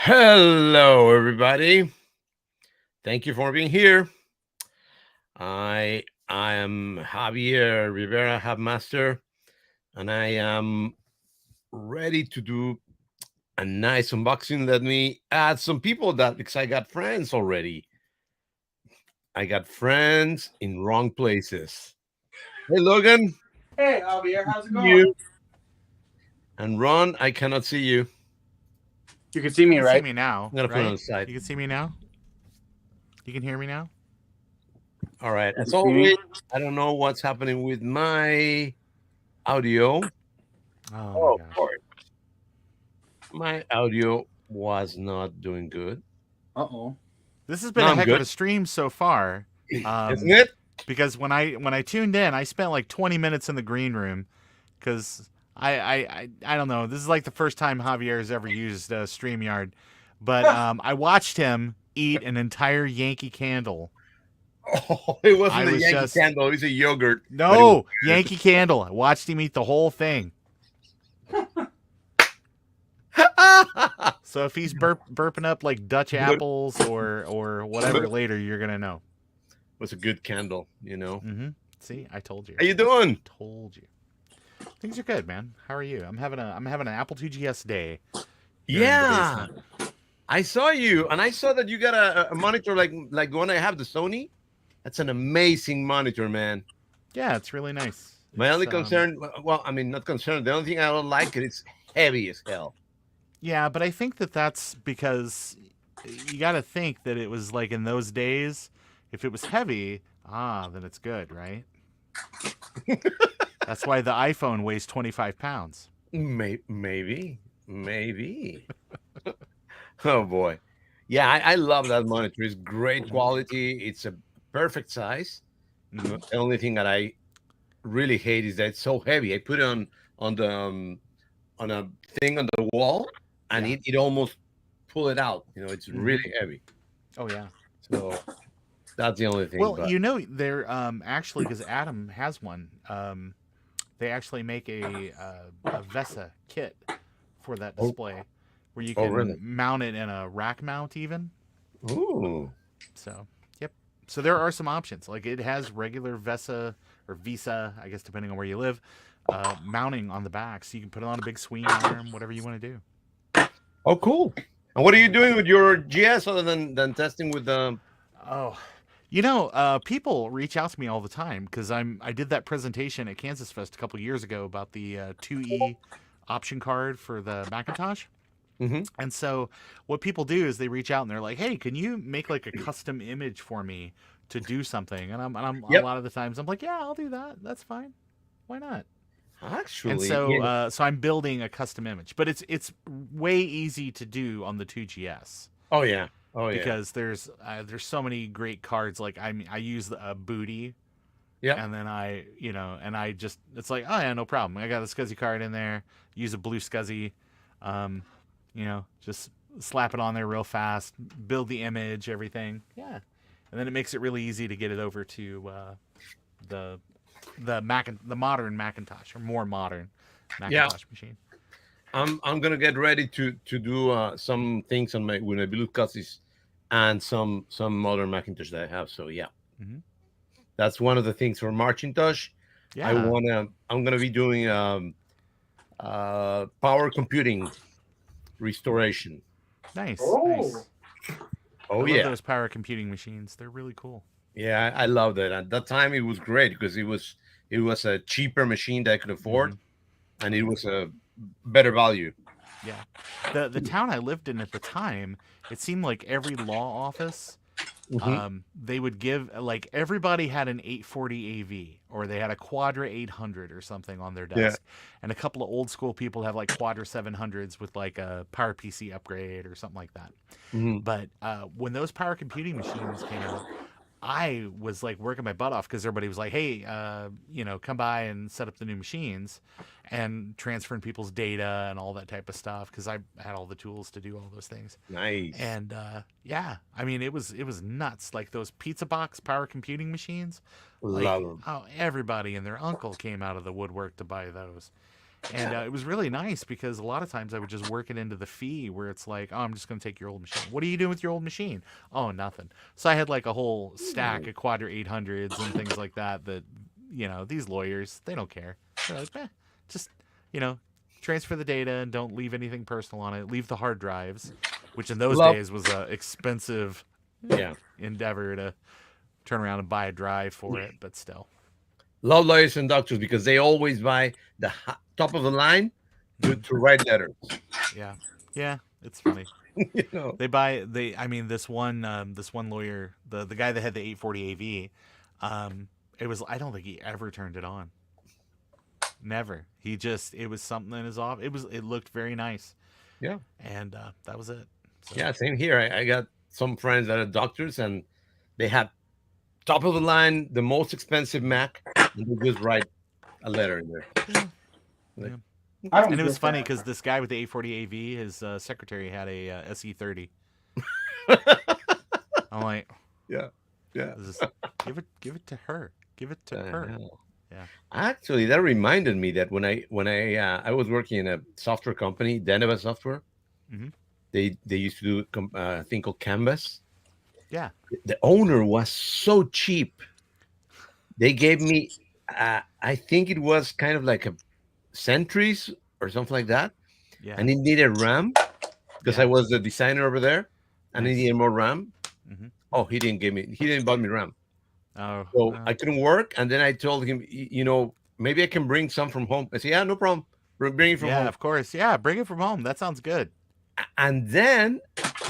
Hello, everybody. Thank you for being here. I am Javier Rivera, Hubmaster, and I am ready to do a nice unboxing. Let me add some people that because I got friends already. I got friends in wrong places. Hey, Logan, Hey, Javier, how's it see going? you. And Ron, I cannot see you. You can see You me, can see right? me now, I'm gonna put it on right? the side. You can see me now. You can hear me now. All right. You As can see me? always, I don't know what's happening with my audio. Oh my Oh, of gosh. course. My audio was not doing good. Uh-oh. This has been Now a I'm heck of good, a stream so far. isn't it? Because when I tuned in, I spent like 20 minutes in the green room because I don't know. This is like the first time Javier has ever used Streamyard, but I watched him eat an entire Yankee Candle. Oh, it I wasn't a was Yankee just Candle. It was a yogurt, but it was no good. Yankee Candle. I watched him eat the whole thing. So if he's burping up like Dutch But apples or but whatever it later, you're gonna know. was a good candle. Mm-hmm. See, I told you. How you doing? Told you. Things are good, man. How are you? I'm having an Apple 2GS day here in the Yeah, basement. I saw you, and I saw that you got a monitor like the one I have, the Sony. That's an amazing monitor, man. Yeah, it's really nice. My It's only concern, well, I mean, not concern. The only thing I don't like it, it's heavy as hell. yeah, but I think that that's because you got to think that it was like in those days. If it was heavy, then it's good, right? That's why the iPhone weighs 25 pounds. Maybe. Oh boy, yeah, I love that monitor. It's great Mm-hmm. quality. It's a perfect size. Mm-hmm. The only thing that I really hate is that it's so heavy. I put it on the on a thing on the wall, and Yeah. it almost pull it out. It's Mm-hmm. really heavy. Oh yeah. So that's the only thing. Well, But they're actually because Adam has one. They actually make a VESA kit for that oh, display, where you oh can really? mount it in a rack mount even. Ooh, So, yep. So there are some options. Like it has regular VESA or Visa, I guess depending on where you live, mounting on the back, so you can put it on a big swing arm, whatever you want to do. oh, cool. And what are you doing with your GS other than testing with the? Oh, people reach out to me all the time because I did that presentation at Kansas Fest a couple years ago about the 2E option card for the Macintosh. Hmm. And so what people do is they reach out and they're like, "Hey, can you make like a custom image for me to do something?" And I'm a Yep. lot of the times I'm like, "Yeah, I'll do that. That's fine. Why not?" And Actually, so yeah. I'm building a custom image, but it's way easy to do on the 2GS Oh yeah. Oh yeah. because there's so many great cards. Like I use a booty, Yep. and then I just it's like, oh yeah, no problem. I got a SCSI card in there. Use a blue SCSI. Um, just slap it on there real fast, build the image, everything. Yeah, and then it makes it really easy to get it over to the the modern Macintosh or more modern Yeah. Macintosh machine. I'm gonna get ready to do some things on my with my blue cussies and some modern Macintosh that I have. So yeah, Hmm. that's one of the things for Marcintosh. Yeah, I'm gonna be doing power computing restoration. nice, Oh. nice. I Oh love yeah, those power computing machines. They're really cool. yeah, I love that. At that time, it was great because it was a cheaper machine that I could afford, Hmm. and it was a better value. Yeah, the town I lived in at the time, it seemed like every law office Hmm. they would give like everybody had an 840 AV or they had a Quadra 800 or something on their Yeah. desk, and a couple of old school people have like Quadra 700s with like a Power PC upgrade or something like that. Hmm. But when those power computing machines came out, I was like working my butt off because everybody was like, "Hey, come by and set up the new machines," and transferring people's data and all that type of stuff because I had all the tools to do all those things. Nice. And yeah, I mean it was nuts. Like those pizza box power computing machines, Love like them. oh everybody and their uncle came out of the woodwork to buy those. And it was really nice because a lot of times I would just work it into the fee where it's like, oh, I'm just going to take your old machine. What are you doing with your old machine? Oh, nothing. So I had like a whole stack of Quadra 800s and things like that these lawyers, they don't care. They're like, just, you know, transfer the data and don't leave anything personal on it. Leave the hard drives, which in those Love, days was a expensive yeah, endeavor to turn around and buy a drive for it, but still. love lawyers and doctors because they always buy the top of the line to write letters. Yeah. Yeah, it's funny. you know, This one lawyer, the guy that had the 840 AV, I don't think he ever turned it on. Never. It was something in his off. It looked very nice. yeah, And that was it. So, yeah. Same here. I got some friends that are doctors, and they had top of the line, the most expensive Mac, and they just write a letter in there. yeah. Like, Yeah. I don't And it was get funny that. because this guy with the 840 AV, his secretary had a SE30. I'm like, yeah, yeah. give it to her. Give it to I her. know. Yeah. Actually, that reminded me that when I was working in a software company, Deneva Software, Hmm. they used to do a thing called Canvas. Yeah. The owner was so cheap. They gave me, I think it was kind of like a Centuries or something like that, Yeah. and it needed RAM because I Yeah. was the designer over there, and it Nice. needed more RAM. Hmm. Oh, he didn't buy me RAM, Oh. so I couldn't work. And then I told him, maybe I can bring some from home. I said, yeah, no problem, bring it from Yeah, home. of course. Yeah, bring it from home. That sounds good. And then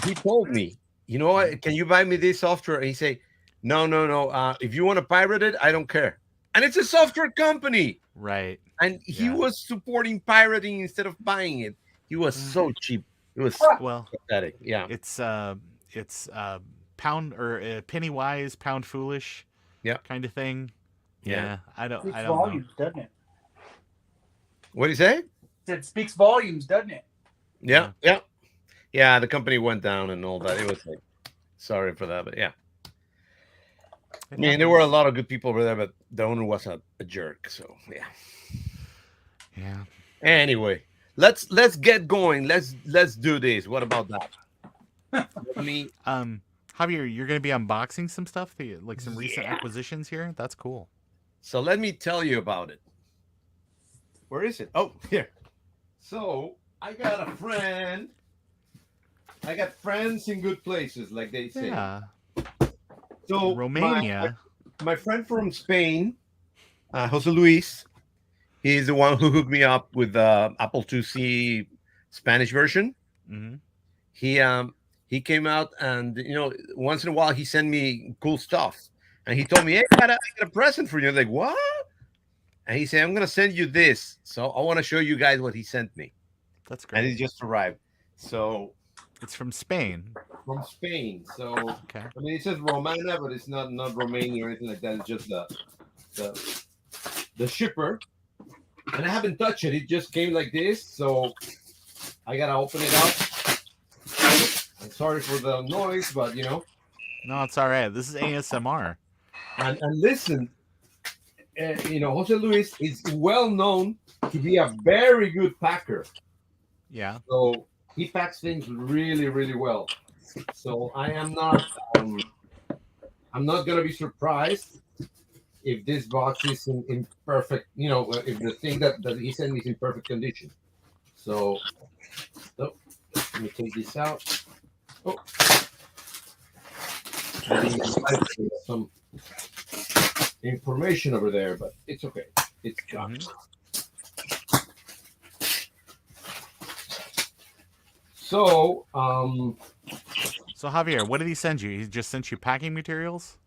he told me, Hmm. what? Can you buy me this software? And he said, no, no, no. If you want to pirate it, I don't care. And it's a software company. Right. And he Yeah. was supporting pirating instead of buying it. He was Uh, so cheap. It was Well, pathetic. Yeah. it's it's pound or penny wise, pound foolish Yeah. kind of thing. Yeah. Yeah, Speaks I don't know. volumes, doesn't it? What do you say? It speaks volumes, doesn't it? Yeah. Yeah. Yeah. Yeah. The company went down and all that. It was like, sorry for that. But yeah. I It mean, there were a happens. lot of good people over there, but the owner was a jerk. So yeah. Yeah. Anyway, let's get going. Let's do this. What about that? Let me. Javier, you're going to be unboxing some stuff, like some recent Yeah. acquisitions here. That's cool. So let me tell you about it. Where is it? Oh, here. So I got a friend. I got friends in good places, like they say. Yeah. So Romania. my friend from Spain, Jose Luis, he's the one who hooked me up with the Apple IIc Spanish version. Hmm. He came out, and once in a while he sent me cool stuff, and he told me, "Hey, I got a present for you." I was like, what? And he said, "I'm gonna send you this." So I want to show you guys what he sent me, That's and great. it just arrived. So It's from Spain. from Spain. So Okay. I mean, it says Romana, but it's not Romania or anything like that. It's just the the shipper, and I haven't touched it. It just came like this, so I gotta open it up. I'm sorry for the noise, but No, it's all right. This is ASMR. and listen, Jose Luis is well known to be a very good packer. Yeah. So he packs things really, really well. So I'm not gonna be surprised if this box is in perfect, if the thing that he sent me is in perfect condition. So, oh, let me take this out. Oh, maybe some information over there, but it's okay. It's gone. Mhm. So, So Javier, what did he send you? He just sent you packing materials?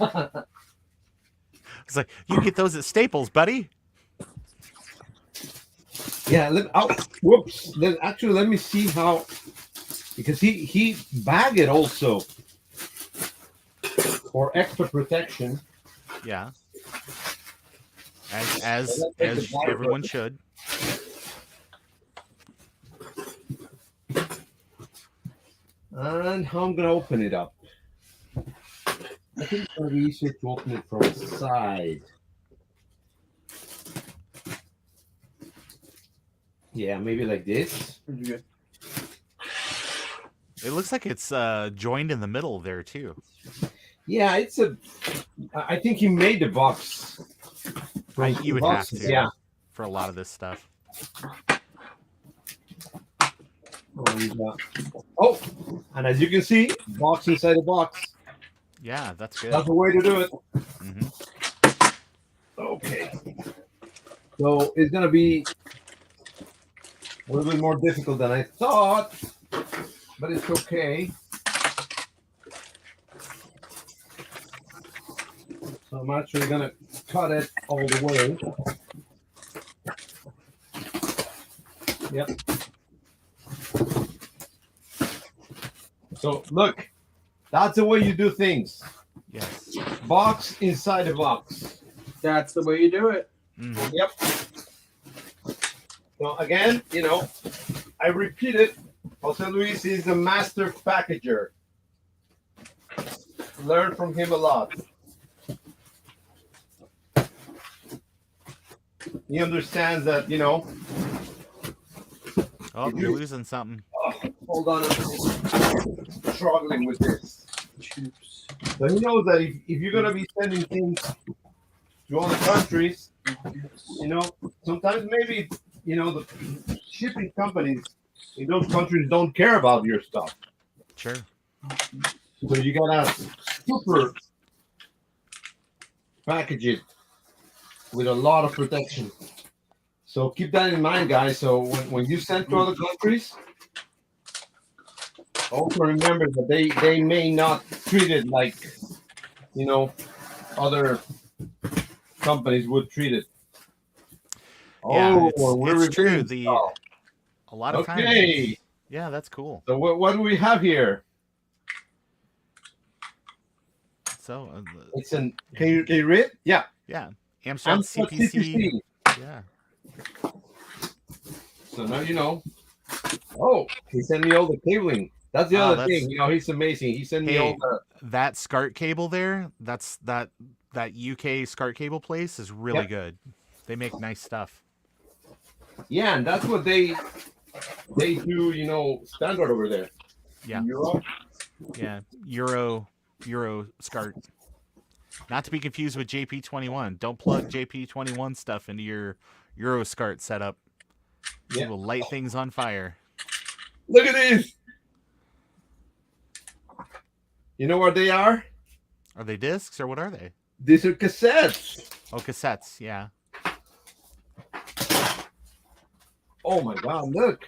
It's like, you get those at Staples, buddy. yeah. Whoops. Actually, let me see how, because he bagged it also for extra protection. Yeah. So let's take the As bag everyone first. should. And how I'm gonna open it up. I think it's gonna be easier to open it from the side. Yeah, maybe like this. Pretty good. It looks like it's joined in the middle there too. Yeah, it's a. I think he made the box. You would have to, Yeah. for a lot of this stuff. Oh, and as you can see, box inside a box. Yeah, that's good. That's the way to do it. Hmm. Okay. So it's gonna be a little bit more difficult than I thought, but it's okay. So I'm actually gonna cut it all the way. Yep. So look, that's the way you do things. Yes. Box inside a box. That's the way you do it. Mhm. Yep. So again, I repeat it. Jose Luis is a master packager. Learn from him a lot. He understands that, Oh, you're losing something. hold on, I'm struggling with this. Chips. So he knows that if you're going to be sending things to other countries, sometimes maybe, the shipping companies in those countries don't care about your stuff. Sure. So you got to super package it with a lot of protection. So keep that in mind, guys. So when you send to other countries, also remember that they may not treat it like, other companies would treat it. Yeah, we're it's true. reviewing stuff. A lot of times. Okay. Yeah, that's cool. So what do we have here? So It's an. Can you read? Yeah. yeah, Amstrad Amstrad CPC. Yeah. So now you know. Oh, he sent me all the cabling. That's the other thing. He's amazing. He sent me all the. That SCART cable there. That's that UK SCART cable place is really good. They make nice stuff. Yeah, and that's what they do. Standard over there. Yeah. Europe. Yeah. Euro SCART. Not to be confused with JP21. Don't plug JP21 stuff into your Euro SCART setup. Yeah. It will light things on fire. Look at this. You know what they are? Are they discs or what are they? These are cassettes. Oh, cassettes. Yeah. Oh my God! Look,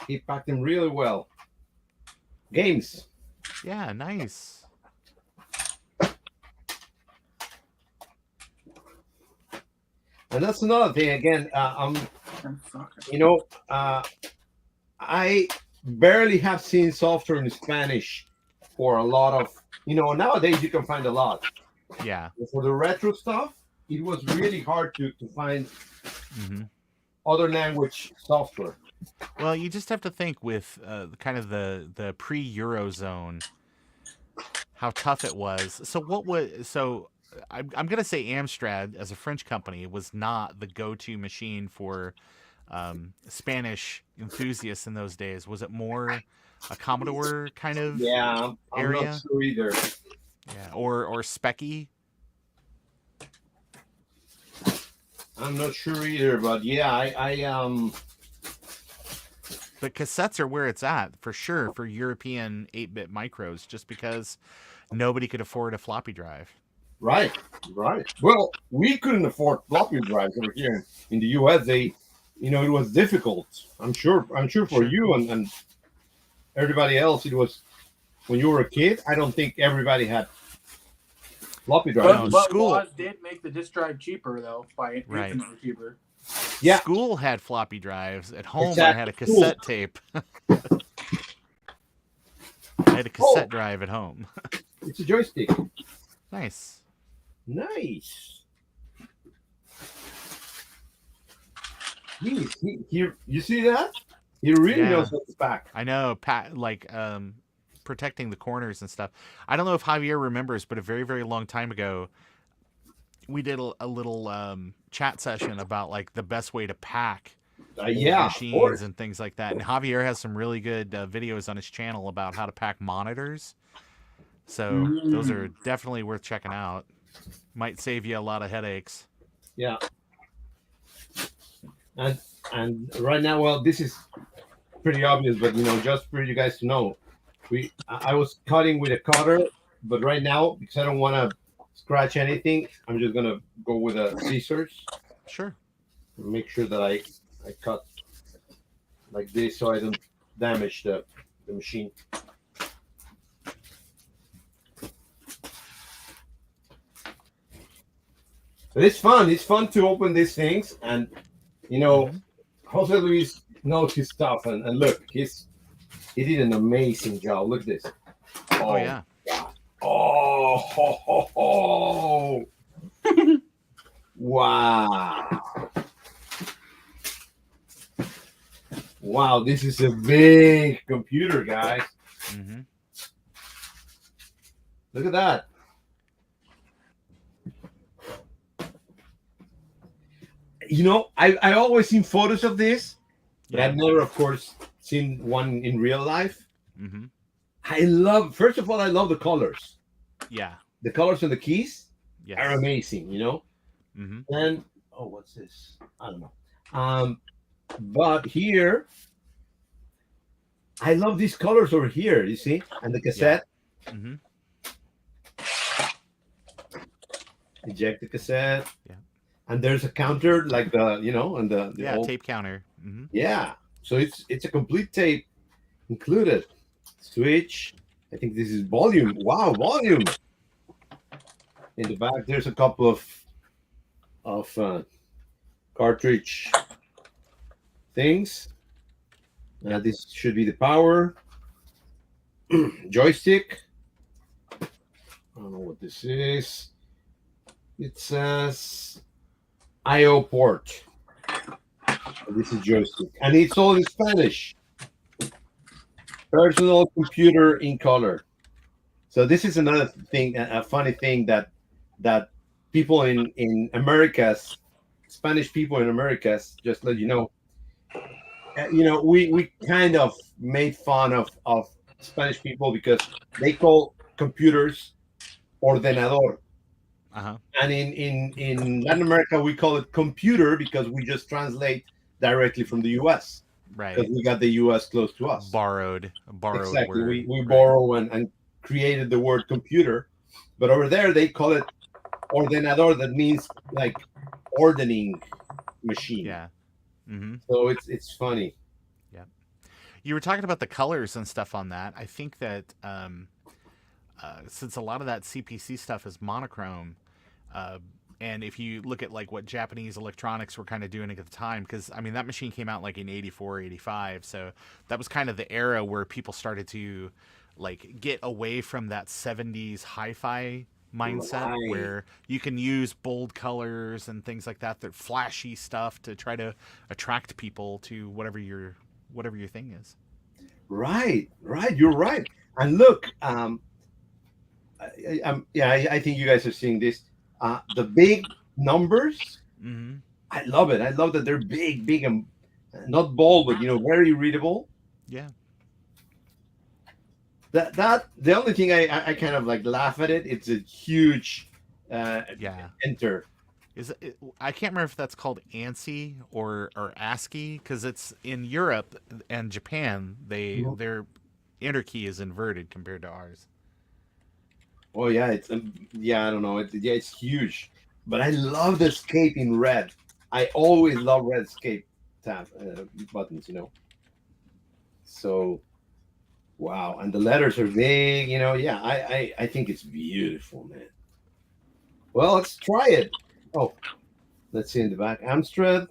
he packed them really well. Games. Yeah. Nice. And that's another thing. Again, I barely have seen software in Spanish for a lot of. Nowadays you can find a lot. Yeah. For the retro stuff, it was really hard to find other language software. Well, you just have to think with kind of the pre-Eurozone, how tough it was. So I'm going to say Amstrad, as a French company, was not the go-to machine for Spanish enthusiasts in those days. Was it more a Commodore kind of I'm area? not sure either. Yeah, or Specky. I'm not sure either, but yeah, But cassettes are where it's at for sure for European 8-bit micros, just because nobody could afford a floppy drive. Right. Well, we couldn't afford floppy drives over here in the U.S. It was difficult. I'm sure for you and everybody else, it was when you were a kid. I don't think everybody had floppy drives. But Woz did make the disk drive cheaper though, by infinitely cheaper. Yeah. School had floppy drives. At home, I had a cassette tape. I had a cassette drive at home. It's a joystick. Nice. You see that? He really knows what's back. I know, protecting the corners and stuff. I don't know if Javier remembers, but a very, very long time ago, we did a little chat session about like the best way to pack old Yeah, of machines course. and things like that. And Javier has some really good videos on his channel about how to pack monitors. So those are Mm. definitely worth checking out. Might save you a lot of headaches. Yeah, and right now, well, this is pretty obvious, but just for you guys to know, I was cutting with a cutter, but right now because I don't want to scratch anything, I'm just gonna go with a scissors. Sure. Make sure that I cut like this so I don't damage the machine. But it's fun. It's fun to open these things, and you know, Hmm. Jose Luis knows his stuff, and look, he did an amazing job. Look at this. Oh Oh yeah. God. Oh ho, ho, ho. Wow. Wow, this is a big computer, guys. Hmm. Look at that. I always seen photos of this, but Yeah. I've never, of course, seen one in real life. Hmm. First of all, I love the colors. Yeah. The colors on the keys are Yes. amazing. Hmm. And oh, what's this? I don't know. Um, but here, I love these colors over here. You see, and the Yeah. cassette. Hmm. Eject the cassette, Yeah. and there's a counter like and the Yeah. old. Tape counter. Hmm. Yeah, so it's a complete tape included. Switch. I think this is volume. Wow, volume. In the back, there's a couple of cartridge things. Yep. This should be the power joystick. I don't know what this is. It says I/O port. This is joystick, and it's all in Spanish. Personal computer in color. So this is another thing, a funny thing that people in Americas, Spanish people in Americas, just let you know. We kind of made fun of Spanish people because they call computers ordenador, Uh huh. and in Latin America we call it computer because we just translate directly from the U.S. because Right. we got the U.S. close to us. A borrowed Exactly, we word. we Right. borrow and created the word computer, but over there they call it ordenador. That means like ordering machine. Yeah. Hmm. So it's funny. Yeah. You were talking about the colors and stuff on that. I think that since a lot of that CPC stuff is monochrome, uh, and if you look at like what Japanese electronics were kind of doing at the time, because I mean that machine came out like in 84, 85, so that was kind of the era where people started to like get away from that 70s hi-fi mindset Right. where you can use bold colors and things like that, that flashy stuff to try to attract people to whatever your thing is. Right, right. You're right. And look, yeah, I think you guys are seeing this. The big numbers, Hmm. I love it. I love that they're big, big, and not bold, but very readable. Yeah. That the only thing I kind of like laugh at it. It's a huge uh, Yeah. enter. I can't remember if that's called ANSI or ASCII because it's in Europe and Japan. Their enter key is inverted compared to ours. Oh yeah, yeah. I don't know. Yeah, it's huge. But I love the escape in red. I always love red escape tab buttons. So wow, and the letters are big. Yeah, I think it's beautiful, man. Well, let's try it. Oh, let's see in the back. Amstrad.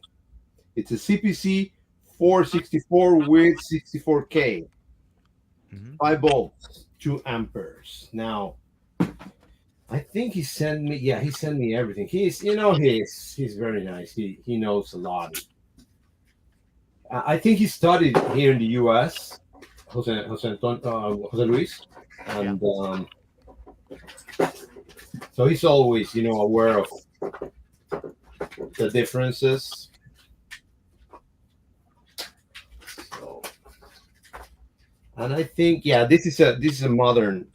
It's a CPC 464 with 64K, Hmm. 5 volts, 2 amperes. Now, I think he sent me. Yeah, he sent me everything. He's very nice. He knows a lot. I think he studied here in the U.S. Jose Luis, Yeah. and so he's always aware of the differences. And I think, yeah, this is a modern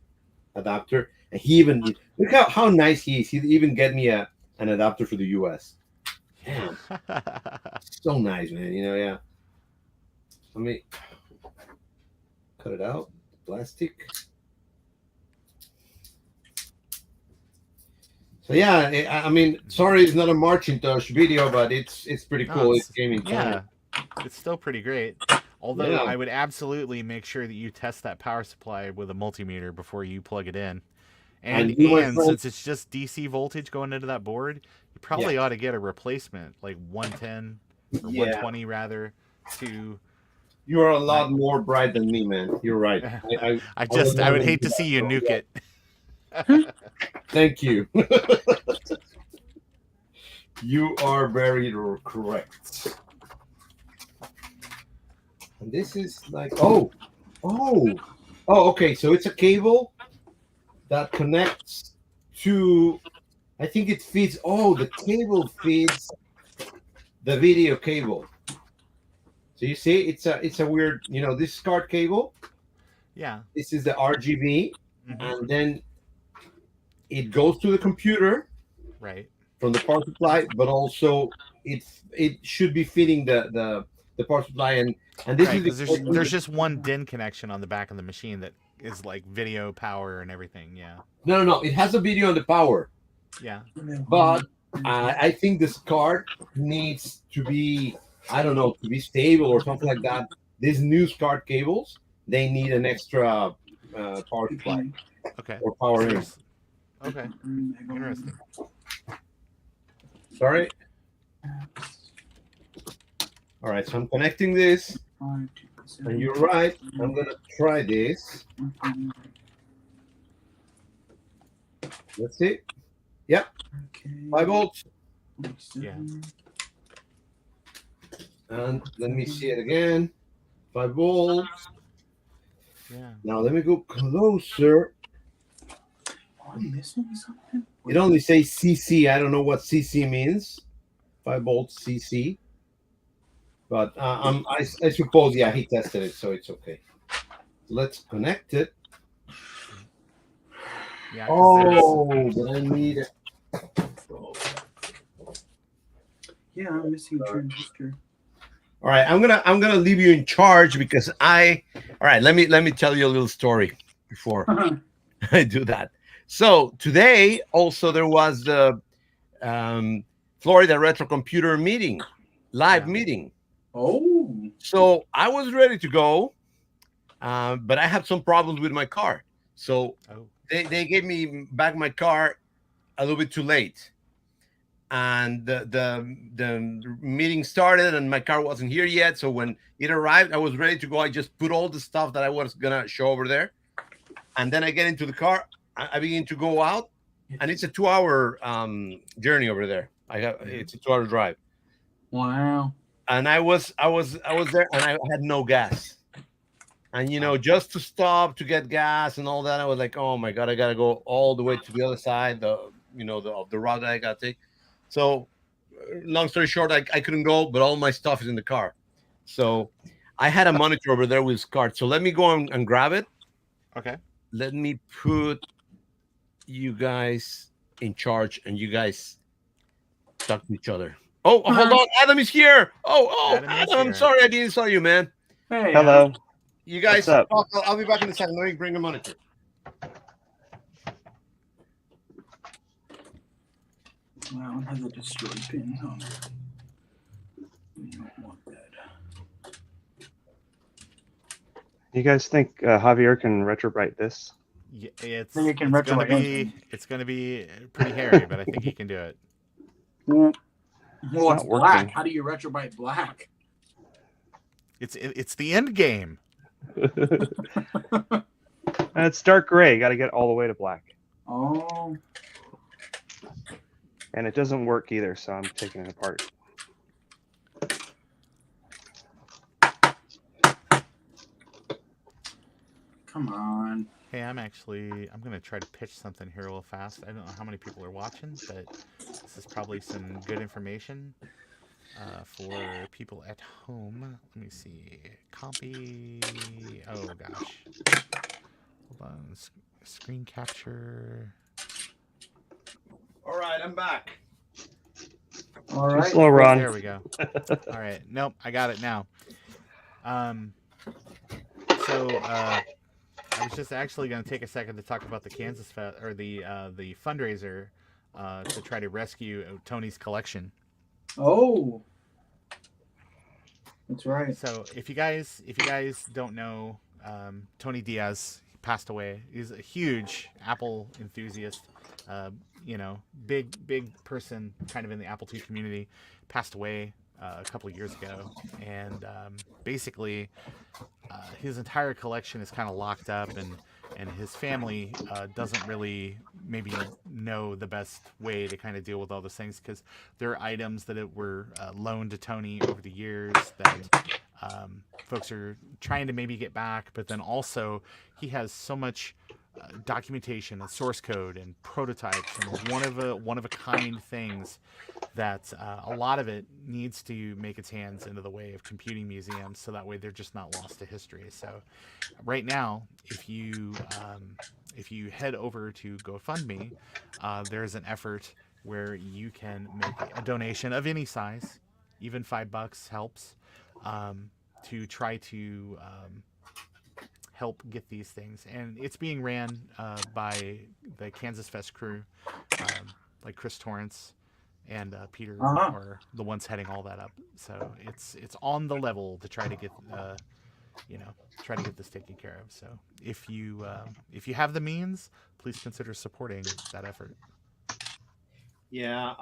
adapter. And he even look how nice he is. He even get me an adapter for the US. Damn, so nice, man. Yeah. Let me cut it out. Plastic. So yeah, I mean, sorry, it's not a Marcintosh video, but it's pretty No, cool. It it's came in time. yeah, it's still pretty great. Although Yeah, I would absolutely make sure that you test that power supply with a multimeter before you plug it in. and And you, my and friend, since it's just DC voltage going into that board, you yeah, probably ought to get a replacement, like 110 or yeah, 120 rather, to you are a my lot more bright than me, man. You're right. I was I not would gonna hate do to that. see you So nuke yeah, it. thank you. You are very correct. And this is like, oh, okay. So it's a cable that connects to. I think it feeds. Oh, the cable feeds the video cable. So you see, it's a weird. This SCART cable. Yeah. This is the RGB, Hmm. and then it goes to the computer Right. from the power supply, but also it should be feeding the power supply, and this Right, is the because there's just one DIN connection on the back of the machine that is like video power and everything. Yeah. no, it has a video on the power, Yeah. but I think this card needs to be, I don't know, to be stable or something like that. These new SCART cables, they need an extra power supply Okay. or power So in. there's okay. Interesting. Sorry. All right, so I'm connecting this, and you're right. I'm gonna try this. Let's see. Yep, 5 volts. Yeah. And let me see it again. 5 volts. Yeah. Now let me go closer. Am I missing something? It only says CC. I don't know what CC means. 5 volts CC. But I suppose, yeah, he tested it, so it's okay. Let's connect it. Yeah, because Oh, but I need it. Yeah, I'm missing a transistor. All right, I'm gonna leave you in charge because all right, let me tell you a little story before I do that. So today also there was the um, Florida Retro Computer meeting, live yeah. meeting. Oh. So I was ready to go, but I had some problems with my car. So Oh. they gave me back my car a little bit too late, and the meeting started, and my car wasn't here yet. So when it arrived, I was ready to go. I just put all the stuff that I was gonna show over there, and then I get into the car. I begin to go out, and it's a 2 hour journey over there. It's a 2 hour drive, Wow. and I was there, and I had no gas. And Oh. just to stop to get gas and all that, I was like, oh my god, I gotta go all the way to the other side, of the route that I gotta take. So, long story short, I couldn't go, but all my stuff is in the car. So, I had a monitor over there with cards. So let me go and grab it. Okay. Let me put you guys in charge, and you guys talk to each other. Oh, hold on, Adam is here. Adam is Adam, here. sorry I didn't saw you, man. Hey. Hello. You What's guys up? talk. I'll be back in a second. Let me bring a monitor. Wow, it has a destroyed pin on it. We don't want that. You guys think Javier can retrowrite this? Yeah, Think it can it's gonna retrowrite be anything. it's gonna be pretty hairy, but I think he can do it. Well, not it's black. working. How do you retrobite black? It's the end game. And it's dark gray. Got to get all the way to black. Oh. And it doesn't work either, so I'm taking it apart. Come on. Hey, I'm gonna try to pitch something here real fast. I don't know how many people are watching, but this is probably some good information for people at home. Let me see. Copy. Oh gosh. Hold on. Screen capture. All right, I'm back. All Too right. slow, Ron. There we go. All right. Nope, I got it now. Um, so I was just actually going to take a second to talk about the Kansas Fest or the fundraiser to try to rescue Tony's collection. Oh, that's right. So if you guys don't know, Tony Diaz passed away. He's a huge Apple enthusiast. Uh, big person, kind of in the Apple II community. Passed away a couple of years ago, and basically his entire collection is kind of locked up, and his family doesn't really maybe know the best way to kind of deal with all those things because there are items that were loaned to Tony over the years that folks are trying to maybe get back, but then also he has so much documentation and source code and prototypes and one of a kind things that a lot of it needs to make its hands into the way of computing museums, so that way they're just not lost to history. So right now, if you head over to GoFundMe, there's an effort where you can make a donation of any size, even $5 helps, to try to help get these things. And it's being ran by the Kansas Fest crew, like Chris Torrance and Peter Uh-huh. are the ones heading all that up. So it's on the level to try to get try to get this taken care of. So if you have the means, please consider supporting that effort. Yeah.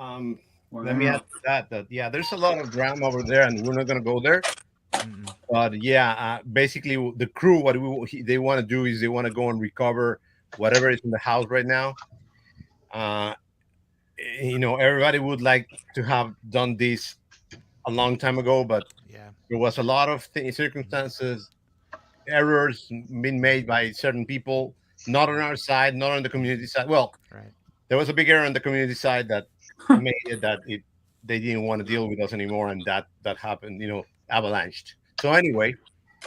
Let me Wow. add to that. Yeah, there's a lot of drama over there, and we're not gonna go there. Mm-mm. But yeah, basically the crew, they want to do is they want to go and recover whatever is in the house right now. Uh, everybody would like to have done this a long time ago, but Yeah. there was a lot of circumstances, errors being made by certain people, not on our side, not on the community side. Well, Right. there was a big error on the community side that made it that they didn't want to deal with us anymore, and that happened. Avalanched. So anyway,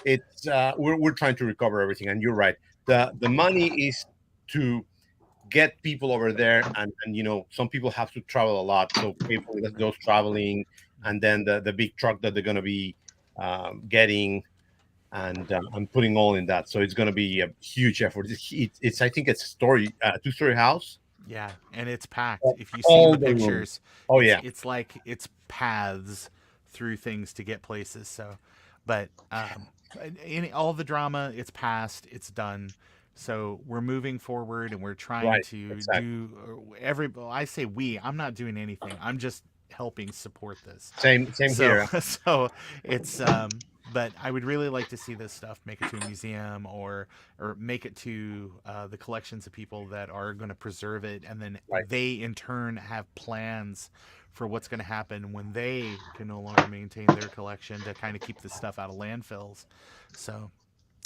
it's we're trying to recover everything, and you're right. The money is to get people over there, and some people have to travel a lot, so pay for those traveling, and then the big truck that they're going to be getting, and I'm putting all in that. So it's going to be a huge effort. It's I think it's a two-story house, Yeah, and it's packed. If you've seen all the the rooms. pictures, Oh it's yeah, it's like it's paths through things to get places. So, but all the drama, it's past, it's done. So we're moving forward, and we're trying right, to exactly. do well, I say we. I'm not doing anything. I'm just helping support this. Same So here. so it's but I would really like to see this stuff make it to a museum or make it to the collections of people that are going to preserve it, and then Right. they in turn have plans for what's going to happen when they can no longer maintain their collection to kind of keep this stuff out of landfills. So,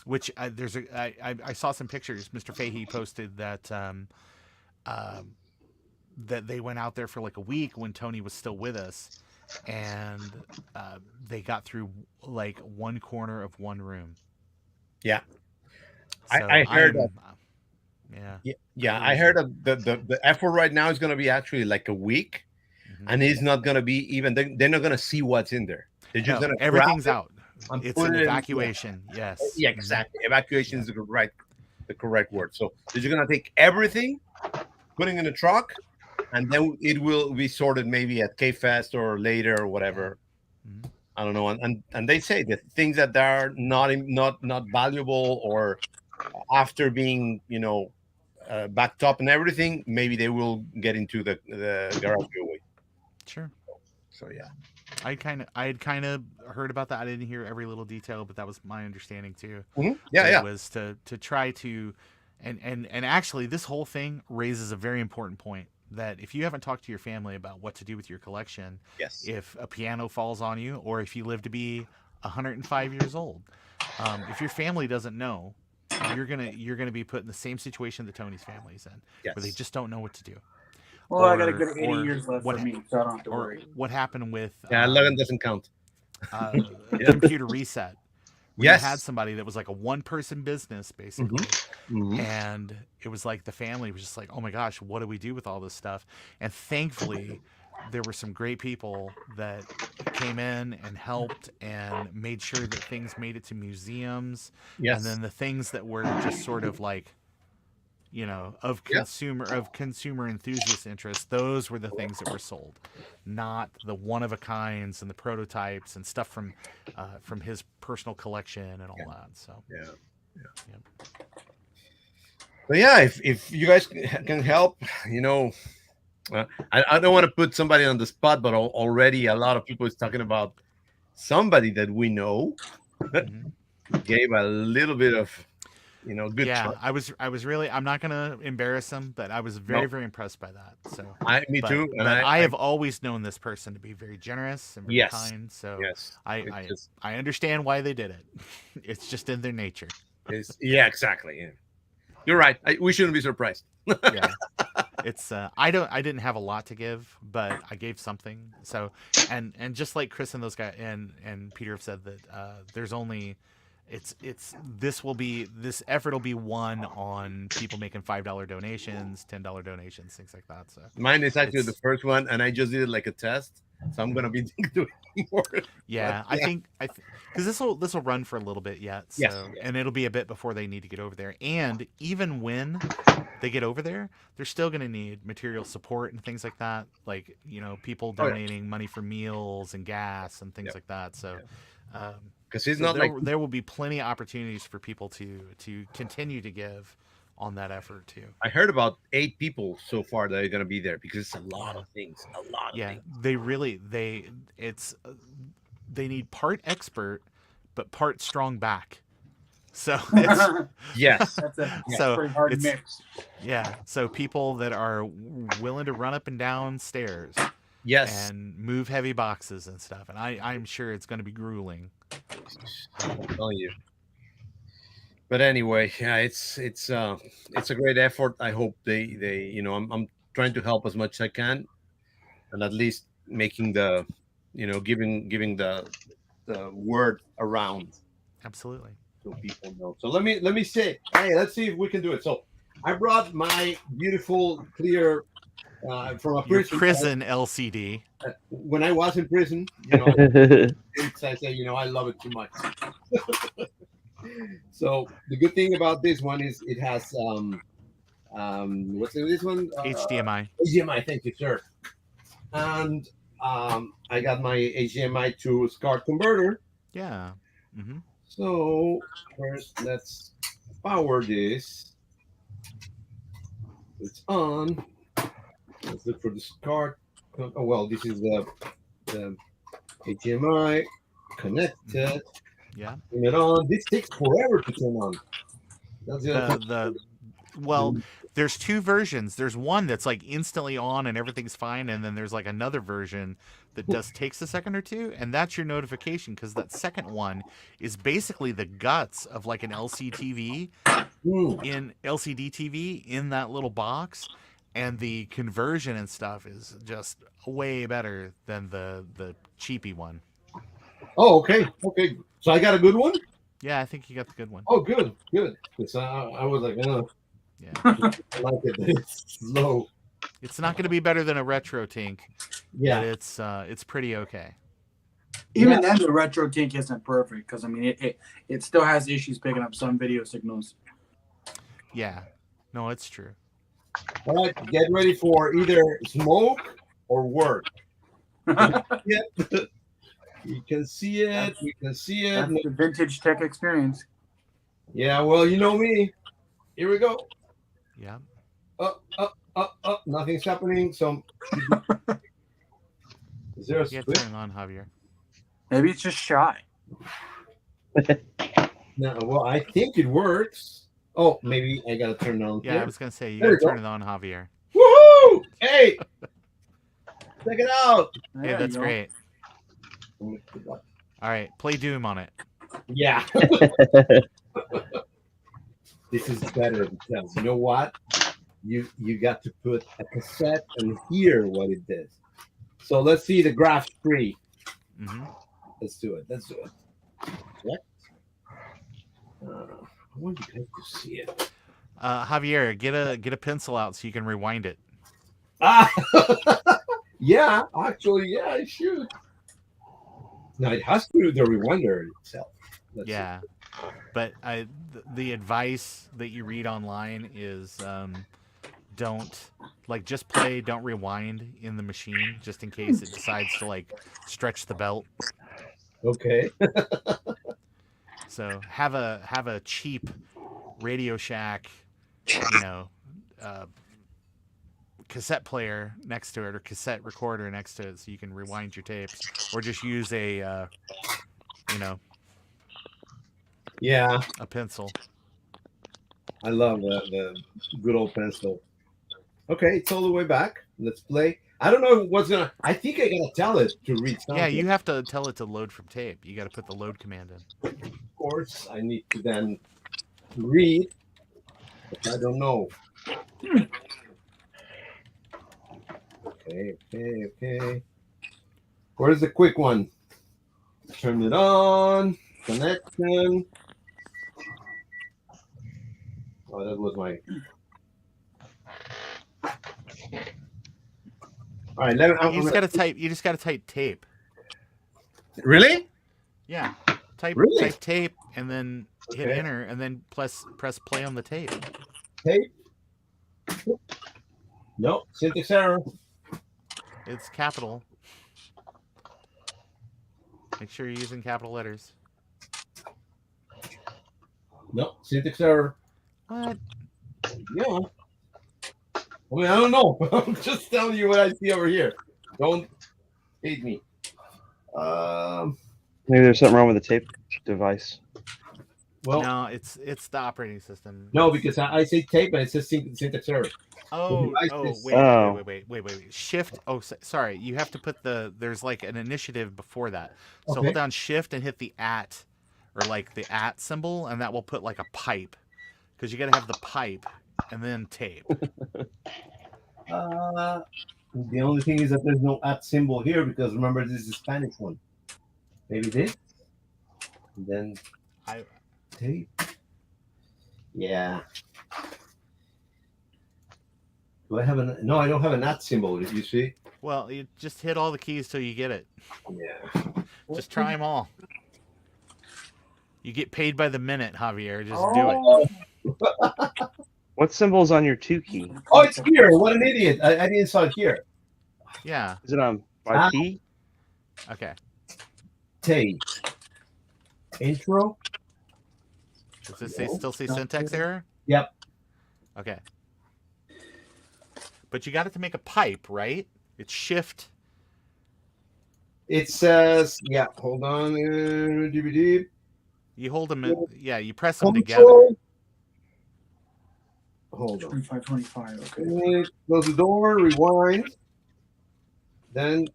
which I saw some pictures. Mr. Fahey posted that that they went out there for like a week when Tony was still with us, and they got through like one corner of one room. Yeah, So I heard that. I'm yeah, Yeah, I crazy. heard that the effort right now is going to be actually like a week, Hmm. and it's not going to be even. They're not going to see what's in there. They're just No, going to grab everything's it out. and It's put an it in. Yeah, evacuation. Yes. yeah, Hmm. exactly. Evacuation Yeah. is the correct Yep. word. So they're just going to take everything, putting in a truck, and then it will be sorted maybe at K Fest or later or Yeah. whatever. Hmm. I don't know. And they say that things that are not valuable, or after being backed up and everything, maybe they will get into the garage giveaway. Sure. So yeah. I had kind of heard about that. I didn't hear every little detail, but that was my understanding too. Yeah, That it yeah. was to try to, and actually this whole thing raises a very important point that if you haven't talked to your family about what to do with your collection, Yes. if a piano falls on you, or if you live to be 105 years old, if your family doesn't know, you're gonna be put in the same situation that Tony's family's in, where they Yes. just don't know what to do, Well, I got a good 80 or years left what for me, so I don't have to worry. what happened with Yeah, 11 doesn't count. uh, Yeah. computer reset, where you had Yes. somebody that was like a one-person business Hmm. basically, Hmm. and it was like the family was just like, oh my gosh, what do we do with all this stuff? And thankfully there were some great people that came in and helped and made sure that things made it to museums, and Yes. then the things that were just sort of like, you know, Yeah. of consumer enthusiast interest, those were the things that were sold, not the one of a kinds and the prototypes and stuff from his personal collection and all Yeah. that. So Yeah. Yeah. yeah. But yeah, if you guys can help, you know, I don't want to put somebody on the spot, but already a lot of people is talking about somebody that we know Hmm. gave a little bit of, good Yeah, trust. I was really, I'm not gonna embarrass him, but I was No, very impressed by that. So, me but too, and but I I have always known this person to be very generous and very yes, kind. So yes, I it's I, just I understand why they did it. It's just in their nature. it's yeah, exactly. Yeah. You're right. We shouldn't be surprised. Yeah. It's I didn't have a lot to give, but I gave something. So and just like Chris and those guys and Peter have said that there's only it's this effort will be won on people making $5 donations, $10 donations, things like that. So Mine is actually the it's first one, and I just did it like a test, so I'm gonna mhm. be doing more. But Yeah, yeah, because this will run for a little bit yet. yes, So yes. and it'll be a bit before they need to get over there. And even when they get over there, they're still going to need material support and things like that. Like, you know, people Oh yeah, donating money for meals and gas and things yeah, like that. So, yeah. um, Because it's so not like there will be plenty of opportunities for people to continue to give on that effort too. I heard about 8 people so far that are gonna be there because it's a lot Yeah, of things, a lot of yeah. things. They really it's they need part expert, but part strong back. So it's Yes, That's a yes, so pretty hard it's mix. yeah. So people that are willing to run up and down stairs yes. and move heavy boxes and stuff. And I'm sure it's going to be grueling. I'm telling you. But anyway, yeah, it's a great effort. I hope they I'm trying to help as much as I can, and at least making giving the word around Absolutely. so people know. So let me say, hey, let's see if we can do it. So I brought my beautiful clear from a Your prison. prison LCD. When I was in prison, I say, I love it too much. So the good thing about this one is it has what's in this one? HDMI. HDMI. Thank you, sir. And I got my HDMI to SCART converter. Yeah. Hmm. So first, let's power this. It's on. Let's look for the SCART. Oh well, this is the HDMI connected. Yeah. Turn it on. This takes forever to turn on. That's the other The well, there's two versions. There's one that's like instantly on and everything's fine, and then there's like another version that thing. does takes a second or two, and that's your notification because that second one is basically the guts of like an LCD TV in that little box, and the conversion and stuff is just way better than the cheapy one. Oh, okay, okay. So I got a good one. Yeah, I think you got the good one. Oh, good, good. Because I was like, Yeah, I like it. It's slow. it's not going to be better than a retro Tink, but Yeah, it's pretty okay. Even yeah. then, the retro Tink isn't perfect because I mean it still has issues picking up some video signals. Yeah, no, it's true. All right, get ready for either smoke or work. Yeah, you can see it. That's- You can see it. That's the vintage tech experience. Yeah, well, you know me. Here we go. Yeah, Up, up, up, up. Nothing's happening. So, is there a you have switch? to turn it on, Javier. Maybe it's just shy. No. Well, I think it works. Oh, maybe I gotta turn it on Yeah, here. I was gonna say you There got to we turn go. it on, Javier. Woohoo! Hey, check it out. Hey, There you that's go. great. All right, play Doom on it. Yeah. This is better because you know what? You got to put a cassette and hear what it does. So let's see the graph tree. Hmm. Let's do it. Let's do it. Select. I want you guys to see it. Javier, get a pencil out so you can rewind it. Ah, yeah, actually, yeah, I should. Now it has to do the rewinder itself. Let's see. Yeah, but the advice that you read online is don't just play, don't rewind in the machine, just in case it decides to stretch the belt. Okay. So have a cheap Radio Shack, you know, uh, cassette player next to it or cassette recorder next to it, so you can rewind your tapes, or just use you know, Yeah, a pencil. I love the good old pencil. Okay, it's all the way back. Let's play. I don't know what's gonna. I think I gotta tell it to read Yeah, something. you have to tell it to load from tape. You got to put the load command in. Of course, I need to then read. But I don't know. Okay. Where's the quick one? Turn it on. Connection. Oh, that was my. All right, You just got to type. You just got to type tape. Really? Yeah, type Really? tape and then hit Okay. enter and then press play on the tape. Tape. No, syntax error. It's capital. Make sure you're using capital letters. No, syntax error. What? Yeah. I mean, I don't know. I'm just telling you what I see over here. Don't hate me. Maybe there's something wrong with the tape device. Well, No, it's the operating system. no, because I say tape and it says syntax error. Oh, device is- wait. Shift. Oh, sorry. You have to put there's an initiative before that. So Okay. hold down Shift and hit the at, or the at symbol, and that will put a pipe, because you got to have the pipe and then tape. The only thing is that there's no at symbol here because remember this is the Spanish one. Maybe this. And then tape. Yeah. Do I have no, I don't have an at symbol, you see? Well, you just hit all the keys till you get it. Yeah. Just try them all. You get paid by the minute, Javier. Just do it. What symbol's on your 2 key? Oh, it's here. What an idiot. I didn't saw it here. Yeah. Is it on by key? Okay. Tape. Intro. Does this still say syntax error? Yep. Okay. But you got it to make a pipe, right? It's Shift. It says, yeah, hold on. DVD. You hold them. You press them together. Control. Hold on. 25, okay. Close the door, rewind. Then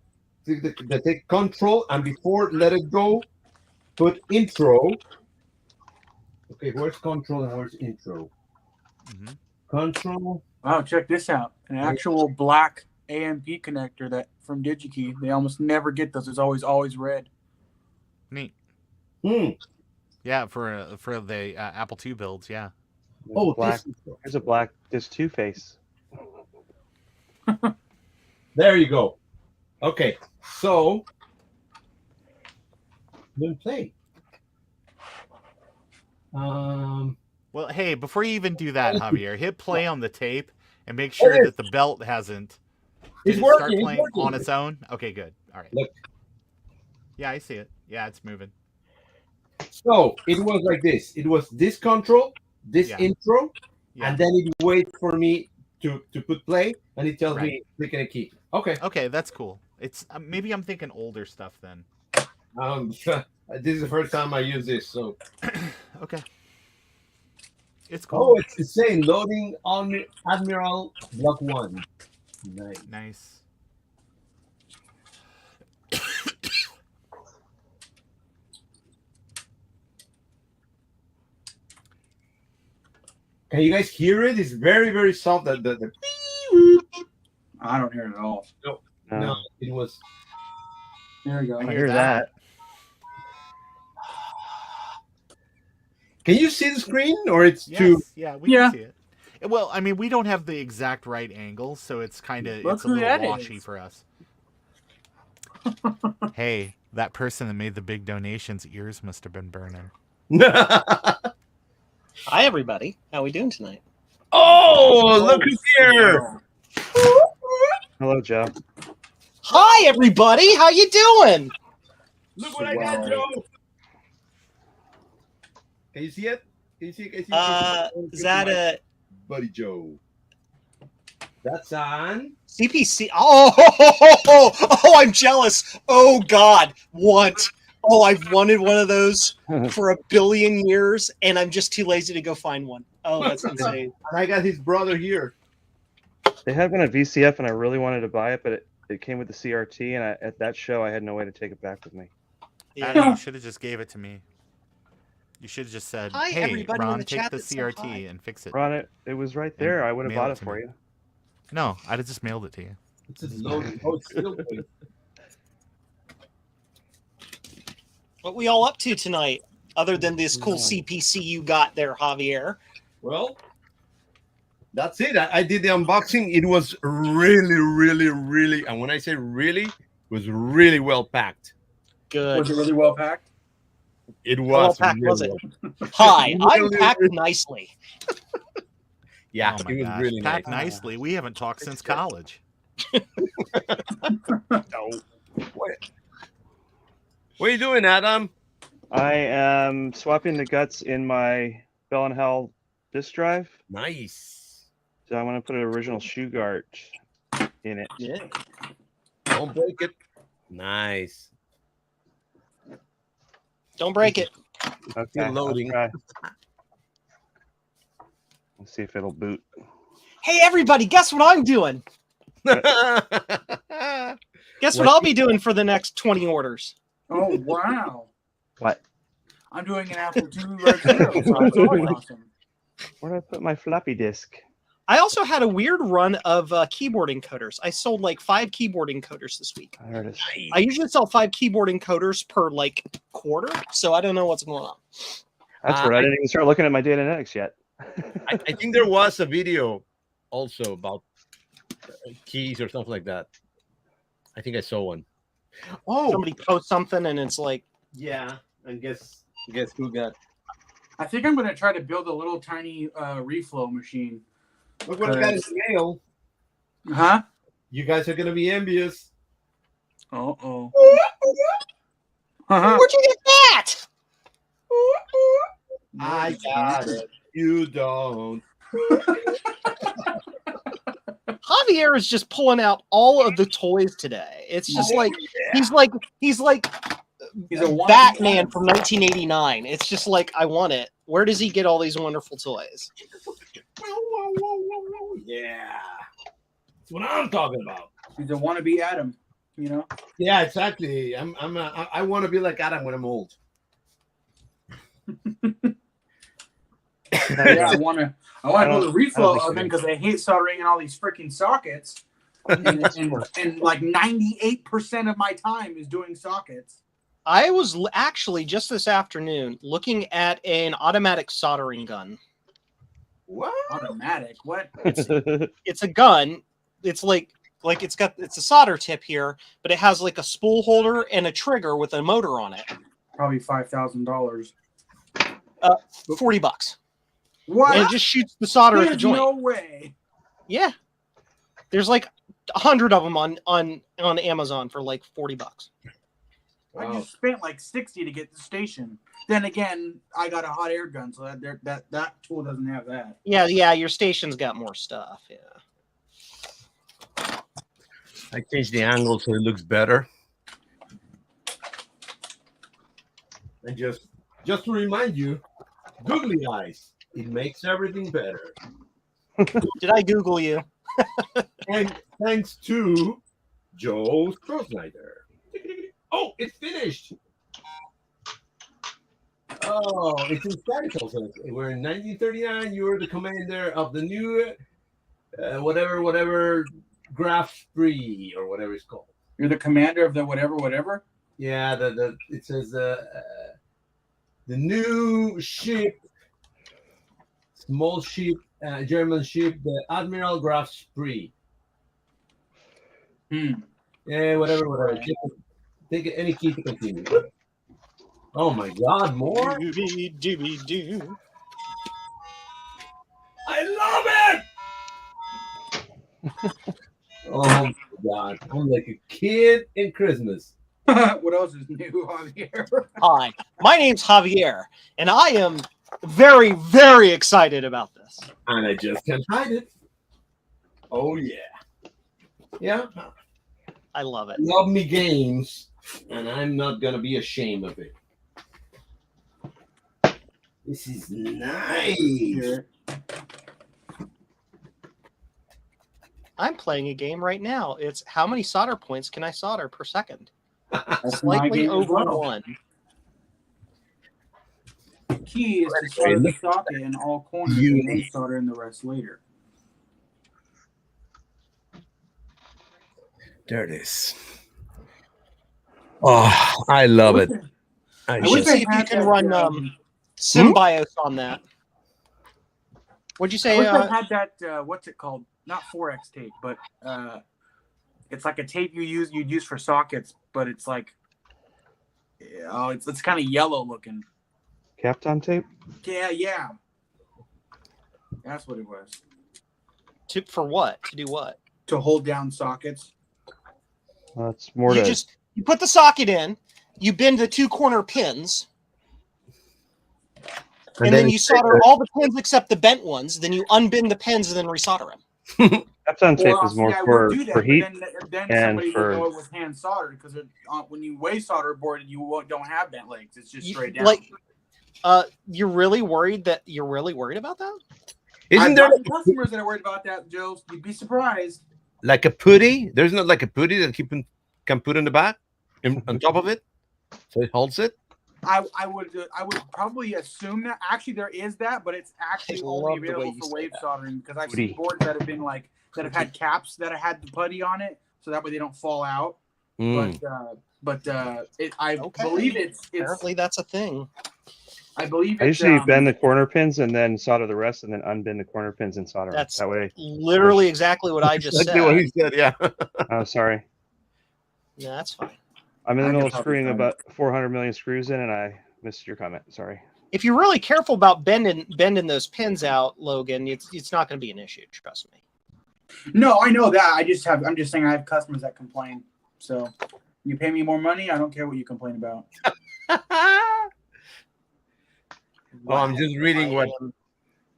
take control, and before let it go, put intro. Okay, where's control and where's intro? Mm-hmm. Control. Wow, check this out. An actual black AMP connector that from DigiKey. They almost never get those. It's always red. Neat. Hmm. Yeah, for the Apple II builds, yeah. Oh, black. this. There's a black. There's two-face. There you go. Okay, so then play. Well, hey, before you even do that, Javier, hit play on the tape and make sure that the belt hasn't. Did it start playing on its own? Okay, good. All right. Look. Yeah, I see it. Yeah, it's moving. So it was like this. It was this control, this intro, and then it waits for me to put play, and it tells me clicking a key. Okay. Okay, that's cool. It's maybe I'm thinking older stuff then. This is the first time I use this, so. Okay. It's cool. Oh, it's saying loading on Admiral Block 1. Nice. Can you guys hear it? It's very, very soft. The I don't hear it at all. No, it was. There you go. I hear that. Can you see the screen, or it's Yes, too? yeah, we Yeah. can see it. Well, I mean, we don't have the exact right angle, so it's kind of Look it's a who little that washy is. for us. Hey, that person that made the big donations' ears must have been burning. Hi, everybody. How we doing tonight? Oh, look who's here! Wow. Hello, Joe. Hi, everybody. How you doing? Look what I got, Swell. Joe. Can you see it? Can you see it? Can you see it? Is that a Buddy Joe? That's on. CPC? I'm jealous. Oh God, what? Oh, I've wanted one of those for a billion years, and I'm just too lazy to go find one. Oh, that's insane. And I got his brother here. They had one at VCF, and I really wanted to buy it, but it came with the CRT, and at that show, I had no way to take it back with me. Adam, Yeah. you should have just gave it to me. You should have just said, Hi, "Hey, everybody in Ron, the take chat the that said hi. CRT and fix it." Ron, it was right there. I would have mail bought it it to for me. you. No, I'd have just mailed it to you. It's just loading. Oh, it's still loading. What we all up to tonight, other than this cool CPC you got there, Javier? Well, that's it. I did the unboxing. It was really, really, really, and when I say really, it was really well packed. Good. Was it really well packed? It How well was. packed really was it? well- Hi, I'm Really, packed really- nicely. Yeah, Oh my it was gosh, really nice. packed nicely. We haven't talked since college. What are you doing, Adam? I am swapping the guts in my Bell and Hell disk drive, Nice. so I want to put an original shoe guard in it. Yeah. Don't break it. Nice. Don't break it. Okay, Still loading. I'll try. Let's see if it'll boot. Hey, everybody, guess what I'm doing? Guess what What? I'll be doing for the next 20 orders? Oh wow! What? I'm doing an Apple II right here. So that's always awesome. Where did I put my floppy disk? I also had a weird run of keyboard encoders. I sold like 5 keyboard encoders this week. There it is. I usually sell 5 keyboard encoders per like quarter, so I don't know what's going on. That's right. I didn't even start looking at my Datanetics yet. I think there was a video also about keys or something like that. I think I saw one. Oh, Somebody posts something and it's like, yeah. And guess who got? I think I'm gonna try to build a little tiny reflow machine. Look what I got in the mail. Huh? You guys are gonna be envious. Uh-oh. where'd you get that? I got it. You don't. Javier is just pulling out all of the toys today. It's just like he's like He's a wannabe Batman Adam. from 1989. It's just like I want it. Where does he get all these wonderful toys? Yeah. That's what I'm talking about. He's a wannabe Adam. You know. Yeah, exactly. I want to be like Adam when I'm old. Yeah, I want to build a I reflow don't think oven so. because I hate soldering in all these freaking sockets. and like 98% of my time is doing sockets. I was actually just this afternoon looking at an automatic soldering gun. What? Automatic. What? It's a gun. It's like it's a solder tip here, but it has like a spool holder and a trigger with a motor on it. Probably $5,000. $40. What? And it just shoots the solder at the There's joint. no way. Yeah. There's like 100 of them on Amazon for like $40. I Wow. just spent like 60 to get the station. Then again, I got a hot air gun, so that tool doesn't have that. Yeah, your station's got more stuff. Yeah. I changed the angle so it looks better. And just to remind you, googly eyes, it makes everything better. Did I Google you? And thanks to Joe Strohsnyder. Oh, it's finished. Oh, it's in status also. We're in 1939. You were the commander of the new whatever graph 3 or whatever it's called. You're the commander of the whatever. Yeah, it says the new ship small ship, German ship, the Admiral Graf Spree. Yeah, whatever. Right. Take any key to continue. Oh my God, more! Dooby-dooby-doo. I love it! Oh my God, I'm like a kid in Christmas. What else is new on here? Hi, my name's Javier, and I am very, very excited about this. And I just can't hide it. Oh yeah. Yeah. I love it. Love me games, and I'm not gonna be ashamed of it. This is nice. Here. I'm playing a game right now. It's how many solder points can I solder per second? That's my Slightly game as over well. 1. The key is to solder the socket in all corners and then solder in the rest later. There it is. Oh, I love it. I You wish should I see if you had can that, run Symbios on that. What'd you I say? wish I had that. What's it called? Not 4x tape, but it's like a tape you'd use for sockets, but it's like, it's kind of yellow looking. Kapton tape? Yeah. That's what it was. For what? To do what? To hold down sockets. It's more You to just you put the socket in, you bend the 2 corner pins, and then you solder all the pins except the bent ones. Then you unbend the pins and then resolder them. Kapton tape Or is more I would for, do that, for but heat. then and somebody for- would know it was hand soldered because when you weigh solder board, you don't have bent legs. It's just straight down. Like, you're really worried about that? Isn't I've there got customers that are worried about that, Joe. You'd be surprised. like a putty? There's not like a putty that you can put in the back, on top of it, so it holds it. I would probably assume that actually there is that, but it's actually I only love the way available you for say wave that. soldering because I've Putty. seen boards that have been like that have had caps that have had the putty on it, so that way they don't fall out. Mm. I Okay. believe it's Apparently, that's a thing. I believe I it's usually bend the corner pins and then solder the rest, and then unbend the corner pins and solder them. That's That way. literally exactly what I just Exactly what said. he said. Yeah. Oh, sorry. No, that's fine. I'm in the I middle can of probably screwing find about 400 million screws in, and I missed your comment. Sorry. If you're really careful about bending those pins out, Logan, it's not going to be an issue. Trust me. No, I know that. I'm just saying I have customers that complain. So you pay me more money, I don't care what you complain about. Oh, I'm just reading what I am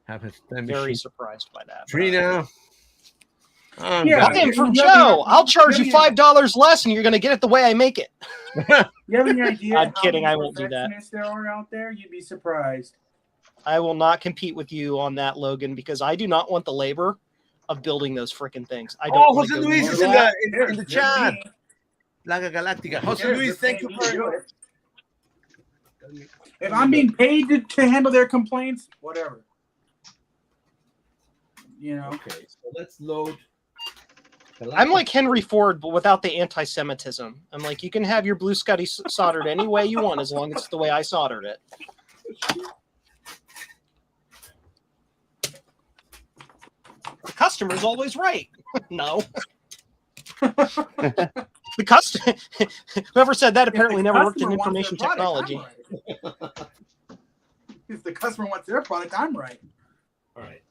happens. very surprised by that. Trina. Yeah. I am from You Joe. have I'll charge you you have $5 less, and you're going to get it the way I make it. You have any idea? I'm how kidding, many I won't do that. perfectionists there are out there? You'd be surprised. I will not compete with you on that, Logan, because I do not want the labor of building those freaking things. I don't Oh, want Jose to go Luis do is that. in the chat. Laga Galáctica. Jose Luis, thank you very much. If I'm being paid to handle their complaints, whatever. You know. Okay, so let's load. I'm like Henry Ford, but without the anti-Semitism. I'm like, you can have your blue Scuddy soldered any way you want, as long as it's the way I soldered it. The customer's always right. No. The customer, whoever said that apparently If the never worked in customer wants information their product, technology. I'm right. If the customer wants their product, I'm right. All right.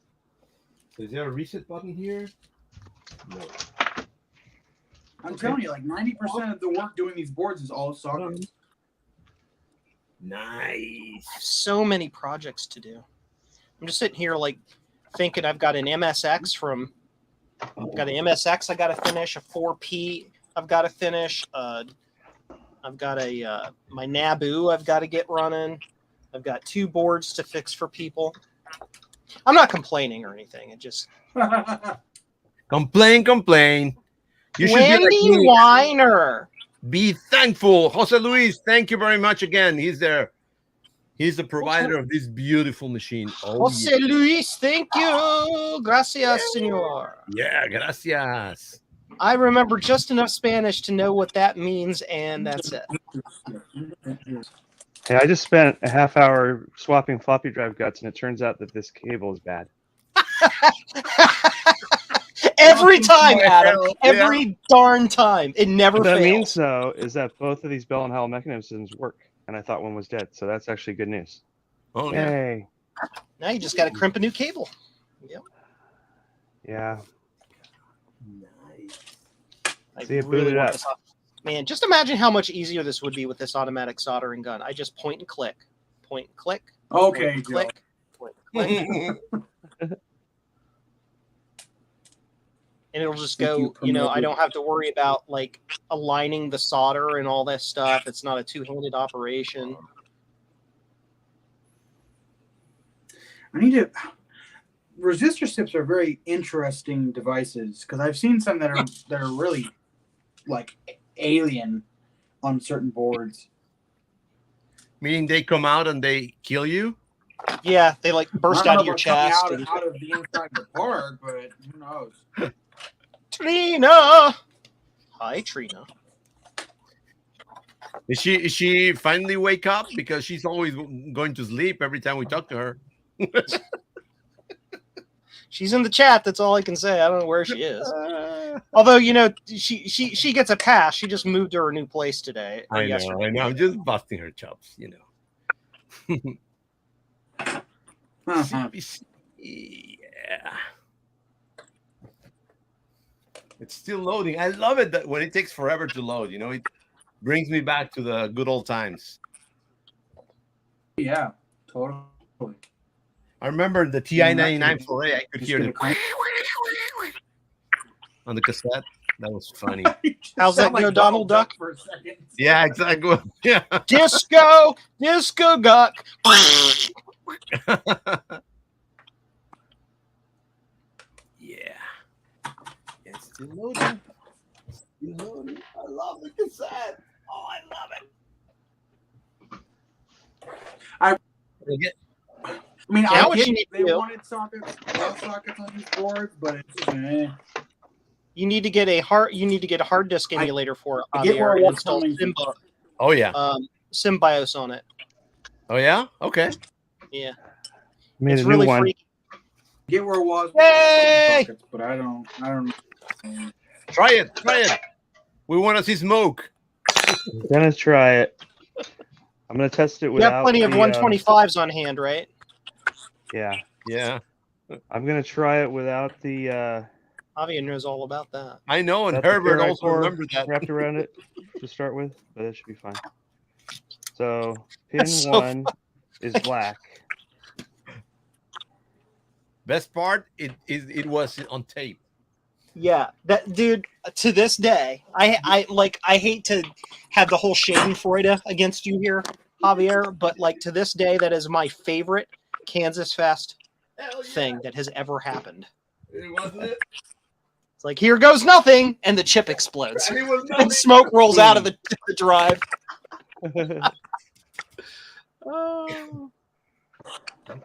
So is there a reset button here? No. I'm telling you, like 90% of the work doing these boards is all sockets. Nice. I have so many projects to do. I'm just sitting here like thinking I've got an MSX I've got an MSX I got to finish, a 4P I've got to finish, I've got my Naboo I've got to get running. I've got 2 boards to fix for people. I'm not complaining or anything. It just Complain. You should be like Wendy me. Weiner. Be thankful. Jose Luis, thank you very much again. He's there. He's the provider of this beautiful machine. Oh, Jose Luis, thank you. Gracias, senor. yeah, gracias. I remember just enough Spanish to know what that means, and that's it. Hey, I just spent a half hour swapping floppy drive guts, and it turns out that this cable is bad. Every time, Boy, Adam. hell, Every darn time. It never What that fails. means, though, is that both of these Bell and Howell mechanisms work, and I thought one was dead, so that's actually good news. Oh yeah. Yay! Now you just got to crimp a new cable. Yep. Yeah. Nice. I See, it really booted want up. this off. Man, just imagine how much easier this would be with this automatic soldering gun. I just point and click, point and click, Okay, point and Joe. click, point and click, and it'll just Thank go. you, You know, I promoted. don't have to worry about like aligning the solder and all that stuff. It's not a two-handed operation. I need to. Resistor sips are very interesting devices because I've seen some that are really like alien on certain boards. Meaning they come out and they kill you? Yeah, they like burst I out don't of your know about chest. coming And, out of the inside of the part, but who knows? Trina, hi Trina. Is she finally wake up? Because she's always going to sleep every time we talk to her. She's in the chat. That's all I can say. I don't know where she is. Although, you know, she gets a pass. She just moved to her new place today. Or I yesterday. know. I'm just busting her chops, you know. CPC, yeah. It's still loading. I love it that when it takes forever to load, you know, it brings me back to the good old times. Yeah, totally. I remember the TI 9948. I could Just hear gonna it crank- on the cassette. That was funny. You just How's that sound go, Donald Duck? for a second. Yeah, exactly. Yeah. Disco Guck. Yeah. It's still loading. Still loading. I love the cassette. Oh, I love it. I get, I mean, Yeah, I what get you need they to do- wanted sockets, wall sockets on these boards, but it's You need to get a hard disk emulator for it. I get where Javier, I and was install coming from. oh yeah. SymBIOS on it. Oh yeah. Okay. Yeah, Made it's a new really one. freaky. get where it was. Yay! Sockets, but I don't. Try it. Try it. We want to see smoke. I'm gonna try it. I'm gonna test it You without. have plenty of the, 125s on hand, right? Yeah, Yeah. I'm gonna try it without the. Javier knows all about that. I know, and without the Herbert Ferrite also core remembered that. wrapped around it to start with, but it should be fine. So pin That's so one is black. Best part, it was on tape. Yeah, that dude. To this day, I hate to have the whole Schadenfreude against you here, Javier, but like to this day, that is my favorite Kansas Fest thing that has ever happened. It wasn't it. It's like here goes nothing, and the chip explodes, And it was and nothing. smoke rolls out of the drive.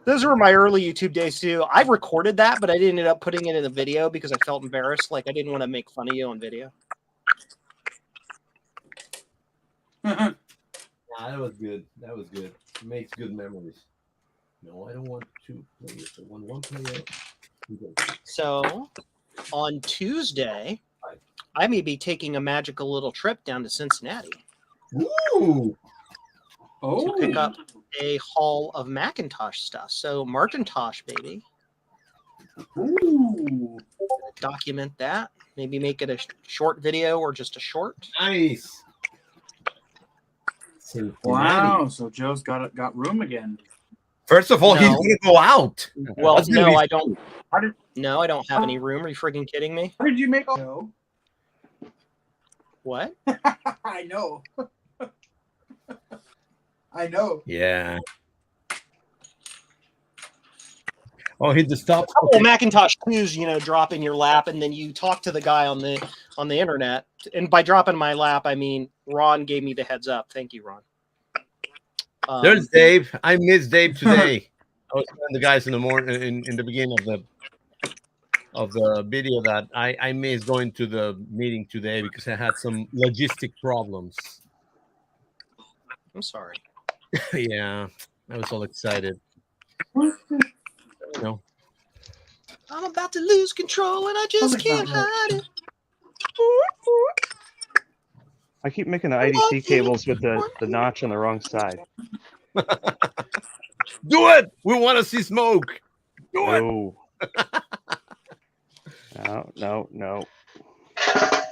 Those were my early YouTube days too. I recorded that, but I ended up putting it in a video because I felt embarrassed. Like I didn't want to make fun of you on video. Nah, that was good. That was good. It makes good memories. No, I don't want two players. I want one player. So on Tuesday, I may be taking a magical little trip down to Cincinnati Ooh. Oh, to pick up a haul of Macintosh stuff. So Martintosh, baby. Ooh. Document that. Maybe make it a short video or just a short. Nice. Cincinnati. Wow. So Joe's got room again. First of all, he's No. going to go out. Well, That's gonna no, be- I don't. How did No, I don't have any room. Are you freaking kidding me? how did you make all? Joe? What? I know. I know. Yeah. Oh, hit the stop. Well, Macintosh 2's, drop in your lap, and then you talk to the guy on the internet. And by dropping my lap, I mean Ron gave me the heads up. Thank you, Ron. There's Dave. I miss Dave today. I was telling the guys in the morning, in the beginning of the video, that I missed going to the meeting today because I had some logistic problems. I'm sorry. Yeah, I was all excited. What the- You know, I'm about to lose control and I just Something's not can't right. hide it. I keep making the IDC cables with the notch on the wrong side. do it. We want to see smoke. Do it. No. No.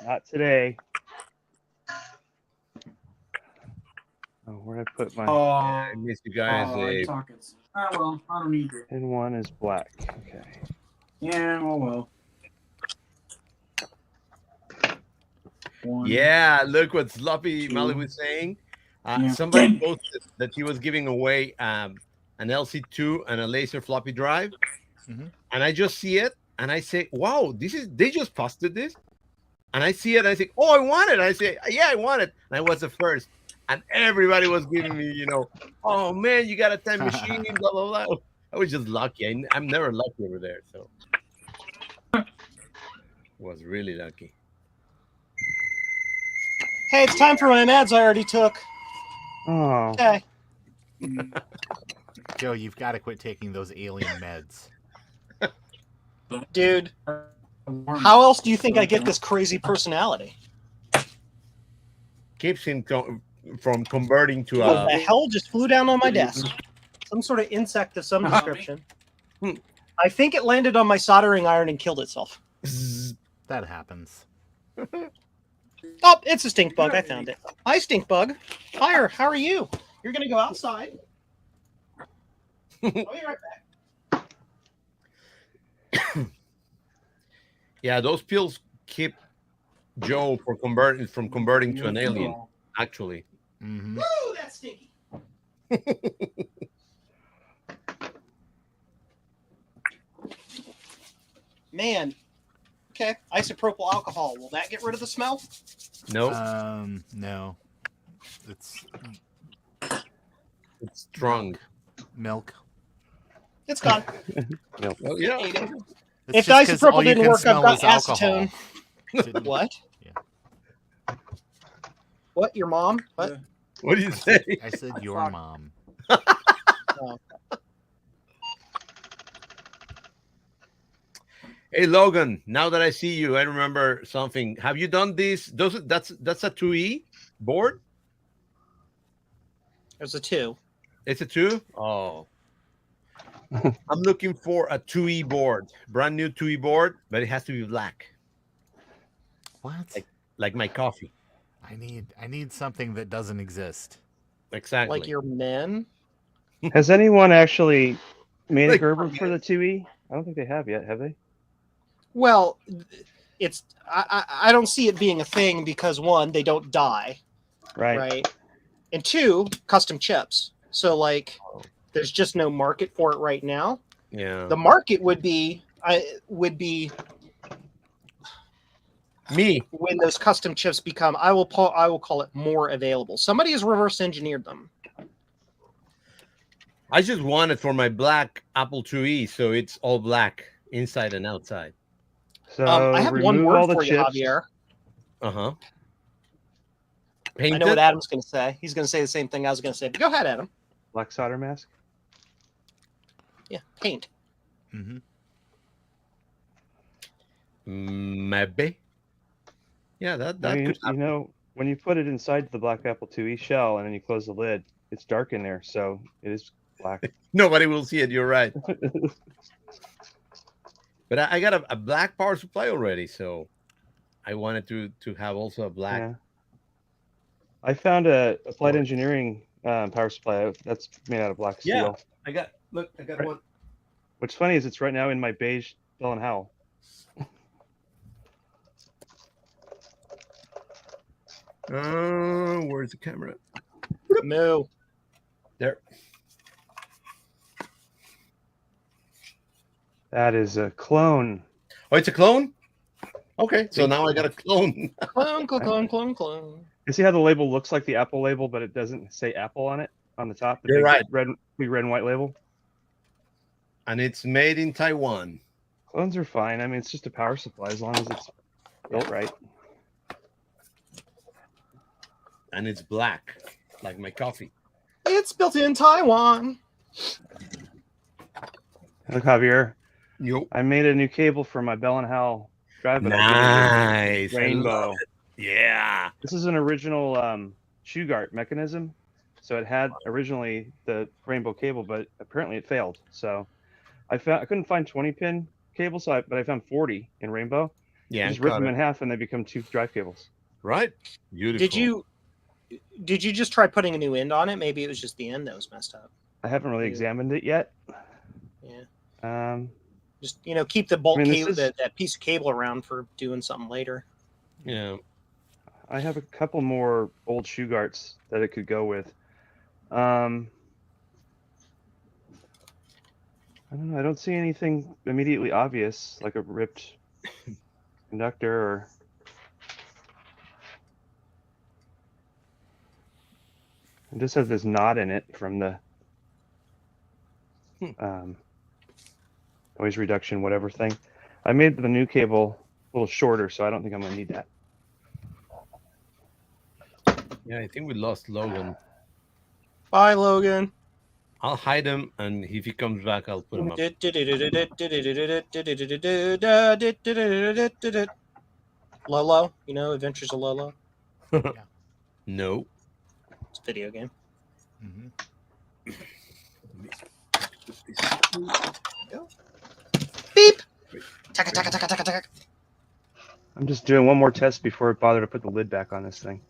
Not today. Oh, where did I put my Oh, I miss you guys. sockets. Ah, well, I don't need it. pin one is black. Okay. Yeah, oh well. One. Yeah, look what Sloppy Two. Mali was saying. Yeah. Somebody Dang. posted that he was giving away an LC2 and a laser floppy drive, Mhm. and I just see it, and I say, "Wow, this is they just posted this," and I see it, and I say, "Oh, I want it." I say, "Yeah, I want it," and I was the first, and everybody was giving me, "Oh man, you got a time machine," blah blah blah. I was just lucky. I'm never lucky over there, so was really lucky. Hey, it's time for my meds I already took. Oh, Okay. Joe, you've got to quit taking those alien meds. Dude, how else do you think I get this crazy personality? Keeps him from converting to What a. the hell just flew down on my desk? Some sort of insect of some description. I think it landed on my soldering iron and killed itself. That happens. Oh, it's a stink bug. I found it. Hi, stink bug. Fire, how are you? You're going to go outside. I'll be right back. Yeah, those pills keep Joe from converting to an alien. Actually, Mm-hmm. Woo, that's stinky. Man. Okay, isopropyl alcohol. Will that get rid of the smell? no, No. It's it's strong. milk. It's gone. Oh, yeah. Ate it. It's If just 'cause all isopropyl you didn't can work, I've smell got is alcohol. acetone. What? Yeah. What? Your mom? What? What do you say? I said your mom. Oh. Hey Logan, now that I see you, I remember something. Have you done this? That's a 2E board? There's a 2. It's a 2? Oh. I'm looking for a 2E board. Brand new 2E board, but it has to be black. What? Like my coffee. I need something that doesn't exist. Exactly. Like your men? has anyone actually made a Like- Gerber for the 2E? I don't think they have yet, have they? Well, it's I don't see it being a thing because 1, they don't die, right? And 2, custom chips. So like, there's just no market for it right now. Yeah. The market would be Me. when those custom chips become. I will call it more available. Somebody has reverse engineered them. I just want it for my black Apple 2E, so it's all black inside and outside. So I have one remove all word the for you, chips. Javier. Uh-huh. I Painted? know what Adam's going to say. He's going to say the same thing I was going to say. But go ahead, Adam. Black solder mask. Yeah, paint. Mm-hmm. Maybe. Yeah, that I mean, could you happen. know, when you put it inside the black Apple IIe shell and then you close the lid, it's dark in there, so it is black. Nobody will see it. You're right. But I got a black power supply already, so I wanted to have also a black. Yeah. I found a applied engineering power supply that's made out of black steel. I got Right. one. What's funny is it's right now in my beige Bell and Howell. Where's the camera? Moo. There. That is a clone. Oh, it's a clone? Okay, so now I got a clone. Clone. You see how the label looks like the Apple label, but it doesn't say Apple on it on the top? The You're big right. big red and white label. And it's made in Taiwan. Clones are fine. I mean, it's just a power supply as long as it's built right. And it's black, like my coffee. It's built in Taiwan. Look, Javier, Yo. I made a new cable for my Bell and Howell drive, but I did Nice. it I in love rainbow. it. Yeah. This is an original Shugart mechanism. So it had originally the rainbow cable, but apparently it failed. So I couldn't find 20-pin cables, but I found 40 in rainbow. Yeah. You And just rip cut them it. in half and they become 2 drive cables. Right. Beautiful. Did you just try putting a new end on it? Maybe it was just the end that was messed up. I haven't really Yeah. examined it yet. Yeah. Just keep the bolt I mean, this cable, is- that piece of cable around for doing something later. Yeah. I have a couple more old Shugarts that it could go with. I don't know. I don't see anything immediately obvious, like a ripped conductor or. It just has this knot in it from the noise reduction, whatever thing. I made the new cable a little shorter, so I don't think I'm gonna need that. Yeah. I think we lost Logan. Bye, Logan. I'll hide him, and if he comes back, I'll put him up. Lolo, Adventures of Lolo. No. It's a video game. Mhm. Beep. Taka taka taka taka taka. I'm just doing one more test before I bother to put the lid back on this thing.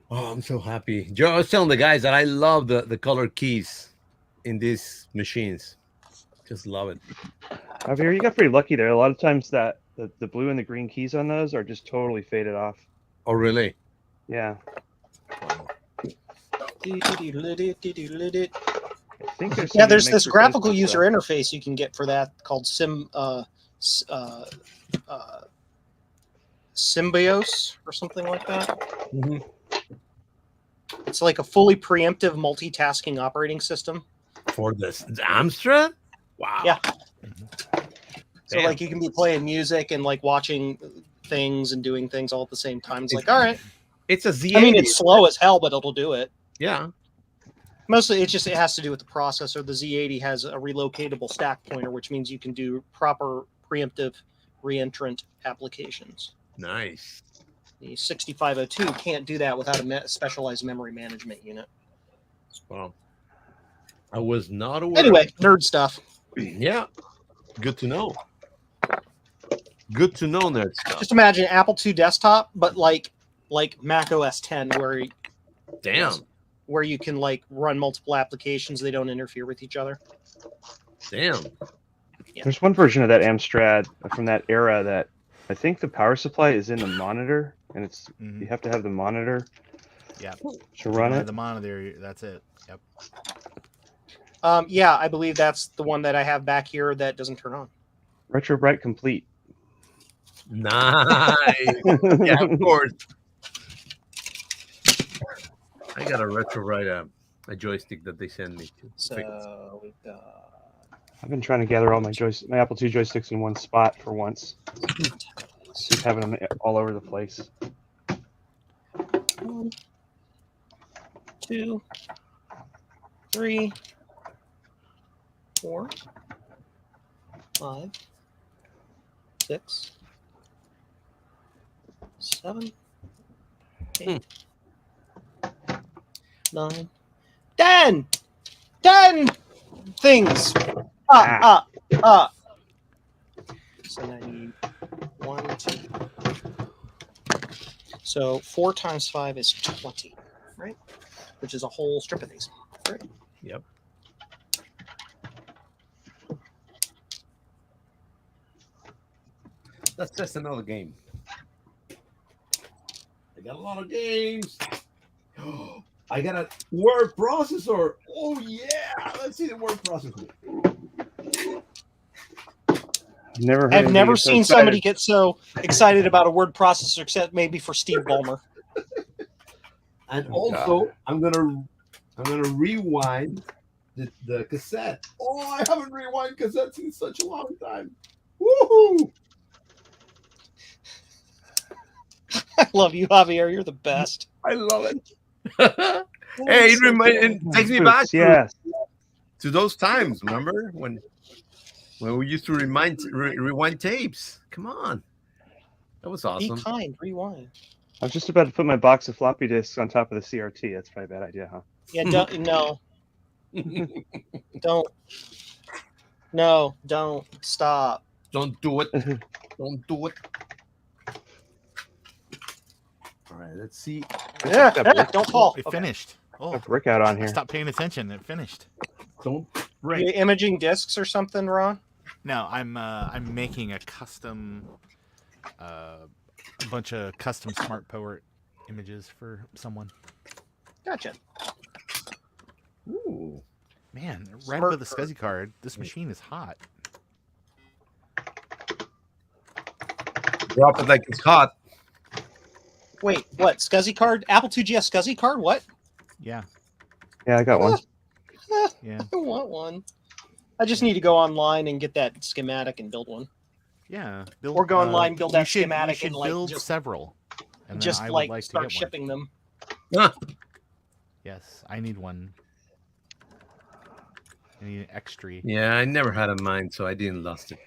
Oh, I'm so happy. Joe, I was telling the guys that I love the color keys in these machines. Just love it. Javier, you got pretty lucky there. A lot of times that the blue and the green keys on those are just totally faded off. Oh, really? Yeah. Wow. I think there's Yeah, something there's that this makes graphical replacement user stuff. interface you can get for that called Symbios or something like that. Mhm. It's like a fully preemptive multitasking operating system. For this Amstrad? Wow. Yeah. So Damn. like you can be playing music and like watching things and doing things all at the same time. It's like, all right. It's a Z80. I mean, it's slow as hell, but it'll do it. Yeah. Mostly, it has to do with the processor. The Z80 has a relocatable stack pointer, which means you can do proper preemptive reentrant applications. Nice. The 6502 can't do that without a specialized memory management unit. Well, I was not aware. Anyway, nerd stuff. Yeah. Good to know. Good to know that stuff. Just imagine Apple II desktop, but like Mac OS 10, Damn. where you can like run multiple applications. They don't interfere with each other. Damn. Yeah. There's one version of that Amstrad from that era that I think the power supply is in the monitor, and it's you have to have the monitor Yeah. to run it. The monitor. That's it. Yep. Yeah, I believe that's the one that I have back here that doesn't turn on. Retro Bright Complete. Nice. Yeah, of course. I got a retro right a joystick that they send me to fix. So we've got I've been trying to gather all my Apple II joysticks in one spot for once. Just having them all over the place. 1, 2, 3, 4, 5, 6, 7, 8, 9, 10! 10 things! So now I need 1, 2. So 4 times 5 is 20, right? Which is a whole strip of these. Right? Yep. That's just another game. I got a lot of games. I got a word processor. Oh yeah, let's see the word processor. I've never seen somebody get so excited about a word processor, except maybe for Steve Ballmer. And Oh, also, God. I'm gonna rewind the cassette. Oh, I haven't rewind cassettes in such a long time. Woohoo! I love you, Javier. You're the best. I love it. Hey, it takes me back Boots, yes. to those times. Remember when we used to rewind tapes? Come on, that was Be awesome. kind. Rewind. I was just about to put my box of floppy disks on top of the CRT. That's probably a bad idea, huh? Yeah. Don't. No. Don't. No. Don't. Stop. Don't do it. Don't do it. All right, let's see. Yeah. Got brick- Don't fall. It Okay. finished. Oh, got brick out on I here. stopped paying attention. It finished. Don't You break. imaging discs or something, Ron? No, I'm making a custom, a bunch of custom smart port images for someone. Gotcha. Ooh. Man, red Smart with a SCSI card. This machine is hot. Drop it like it's hot. Wait. What? SCSI card? Apple IIgs SCSI card? What? Yeah, Yeah, I got one. yeah, I want one. I just need to go online and get that schematic and build one. yeah. Or go online, build you that should, schematic you should and, like, build just- several. And then Just I would like, like to start get one. shipping them. Ah, Yes, I need one. I need an extra. yeah, I never had a mind, so I didn't lost it.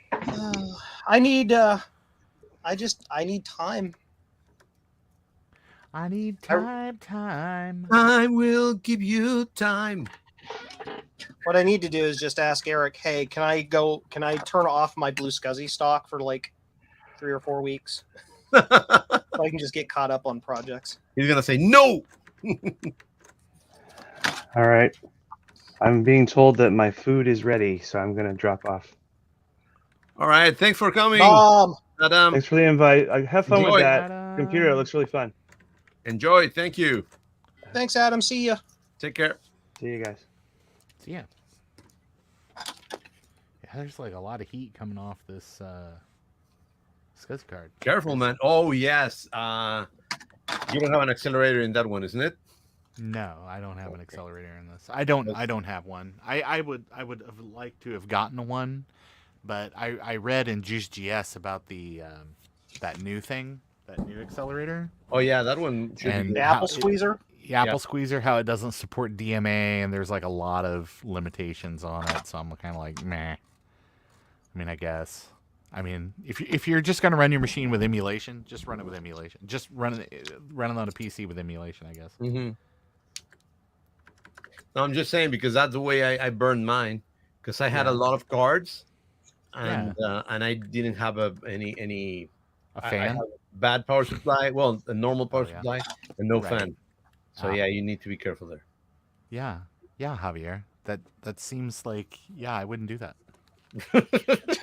I need. I need time. I need I- time. I will give you time. What I need to do is just ask Eric, hey, can I turn off my blue SCSI stock for like 3 or 4 weeks so I can just get caught up on projects? He's gonna say no. All right. I'm being told that my food is ready, so I'm going to drop off. All right, thanks for coming, Mom, Adam. Thanks for the invite. Have fun Enjoy. with that Ta-da. computer. It looks really fun. Enjoy. Thank you. thanks, Adam. See ya. Take care. See you guys. So, yeah. Yeah, there's like a lot of heat coming off this SCSI card. Careful, man. Oh yes. You don't have an accelerator in that one, isn't it? No, I don't have an accelerator in this. I don't have one. I would have liked to have gotten one, but I read in Juice GS about the that new thing, that new accelerator. Oh yeah, that one should And be The good. how Apple it- Squeezer. The Apple Squeezer, how it doesn't support DMA, and there's like a lot of limitations on it. So I'm kind of like, meh. I mean, I guess. I mean, if you're just gonna run your machine with emulation, just run it with emulation. Just run it on a PC with emulation, I guess. Mm-hmm. No, I'm just saying because that's the way I burned mine. Because I had a Yeah. lot of cards, and I didn't have any. A I fan. have bad power supply. Well, a normal power yeah. supply and no Right. fan. So Ah. yeah, you need to be careful there. Yeah, Javier. That seems like I wouldn't do that.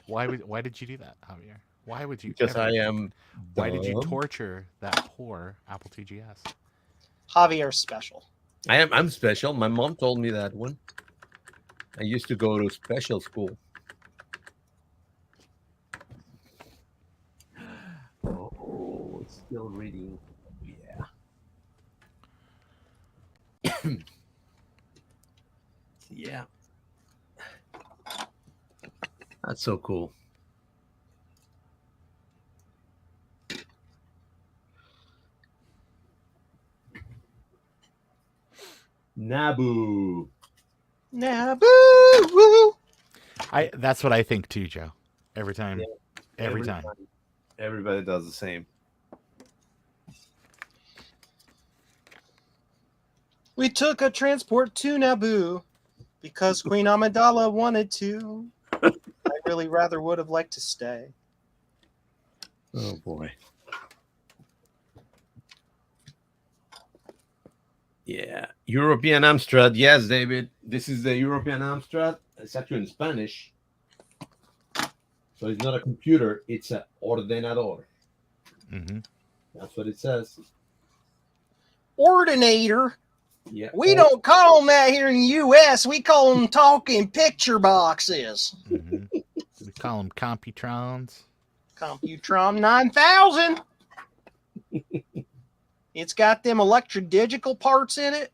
Why did you do that, Javier? Why would you? Because ever- I am. Why did you dumb. torture that poor Apple IIgs? Javier's special. I'm special. My mom told me that one. I used to go to special school. Oh, it's still reading. Yeah. Yeah. That's so cool. Naboo. Naboo. That's what I think too, Joe. Every time. Yeah. Every time. Everybody does the same. We took a transport to Naboo because Queen Amidala wanted to. I really rather would have liked to stay. Oh boy. Yeah, European Amstrad. Yes, David. This is the European Amstrad. It's actually in Spanish. So it's not a computer, it's an ordenador. Mm-hmm. That's what it says. Ordinator. Yeah. We don't call them that here in the U.S. We call them talking picture boxes. Mm-hmm. We call them Computrons. Computron 9000. It's got them electric digital parts in it.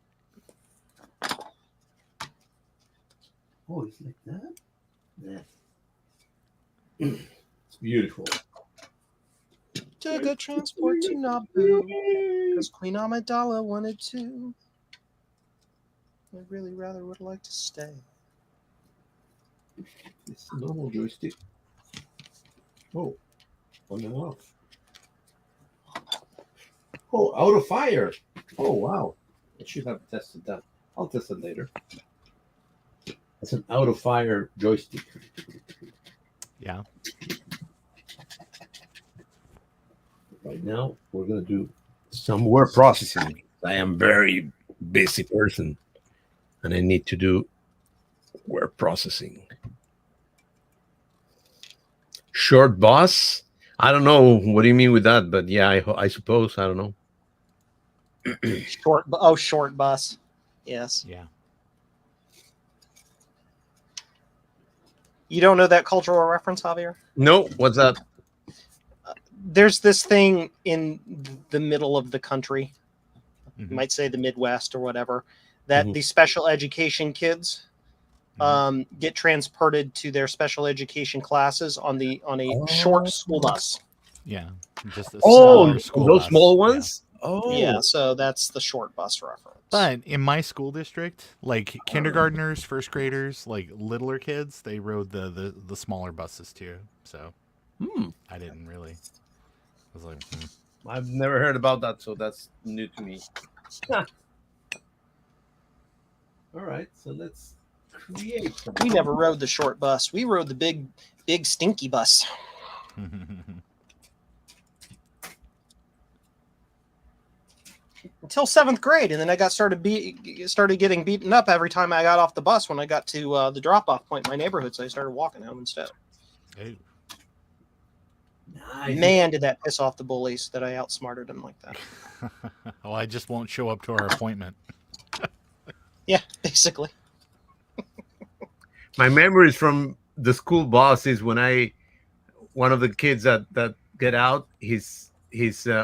Oh, it's like that? Yeah. beautiful. Took a transport to Naboo because Queen Amidala wanted to. I really rather would like to stay. It's a normal joystick. Oh, on and off. Oh, out of fire. Oh, wow. I should have tested that. I'll test it later. It's an out of fire joystick. Yeah. Right now, we're going to do some word processing. I am a very busy person and I need to do word processing. Short bus? I don't know. What do you mean with that? But yeah, I suppose. I don't know. Short bus. Yes. Yeah. You don't know that cultural reference, Javier? No, what's that? There's this thing in the middle of the country, Mhm. you might say the Midwest or whatever, that Mhm. the special education kids get transported to their special education classes on a short school bus. Yeah. Just a Oh, smaller school those bus. small Yeah. ones? Oh. Yeah, so that's the short bus reference. But in my school district, like kindergartners, first graders, like littler kids, they rode the smaller buses too. So Hmm. I didn't really. I was like, I've never heard about that, so that's new to me. All right, so let's create some. We never rode the short bus. We rode the big stinky bus. Until 7th grade, and then I started getting beaten up every time I got off the bus when I got to the drop-off point in my neighborhood, so I started walking home instead. Hey. Nice. Man, did that piss off the bullies that I outsmarted them like that. Well, I just won't show up to our appointment. Yeah, basically. My memories from the school bus is when one of the kids that get out, his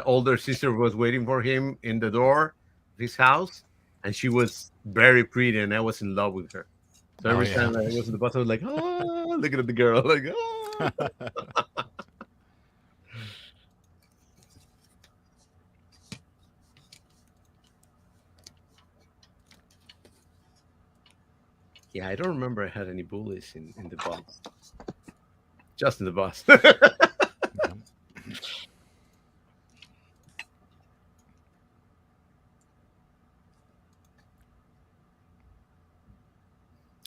older sister was waiting for him in the door of his house, and she was very pretty, and I was in love with her. So every yeah. time I was in the bus, I was like, oh, looking at the girl, like, oh. Yeah, I don't remember I had any bullies in the bus. Just in the bus. Yeah.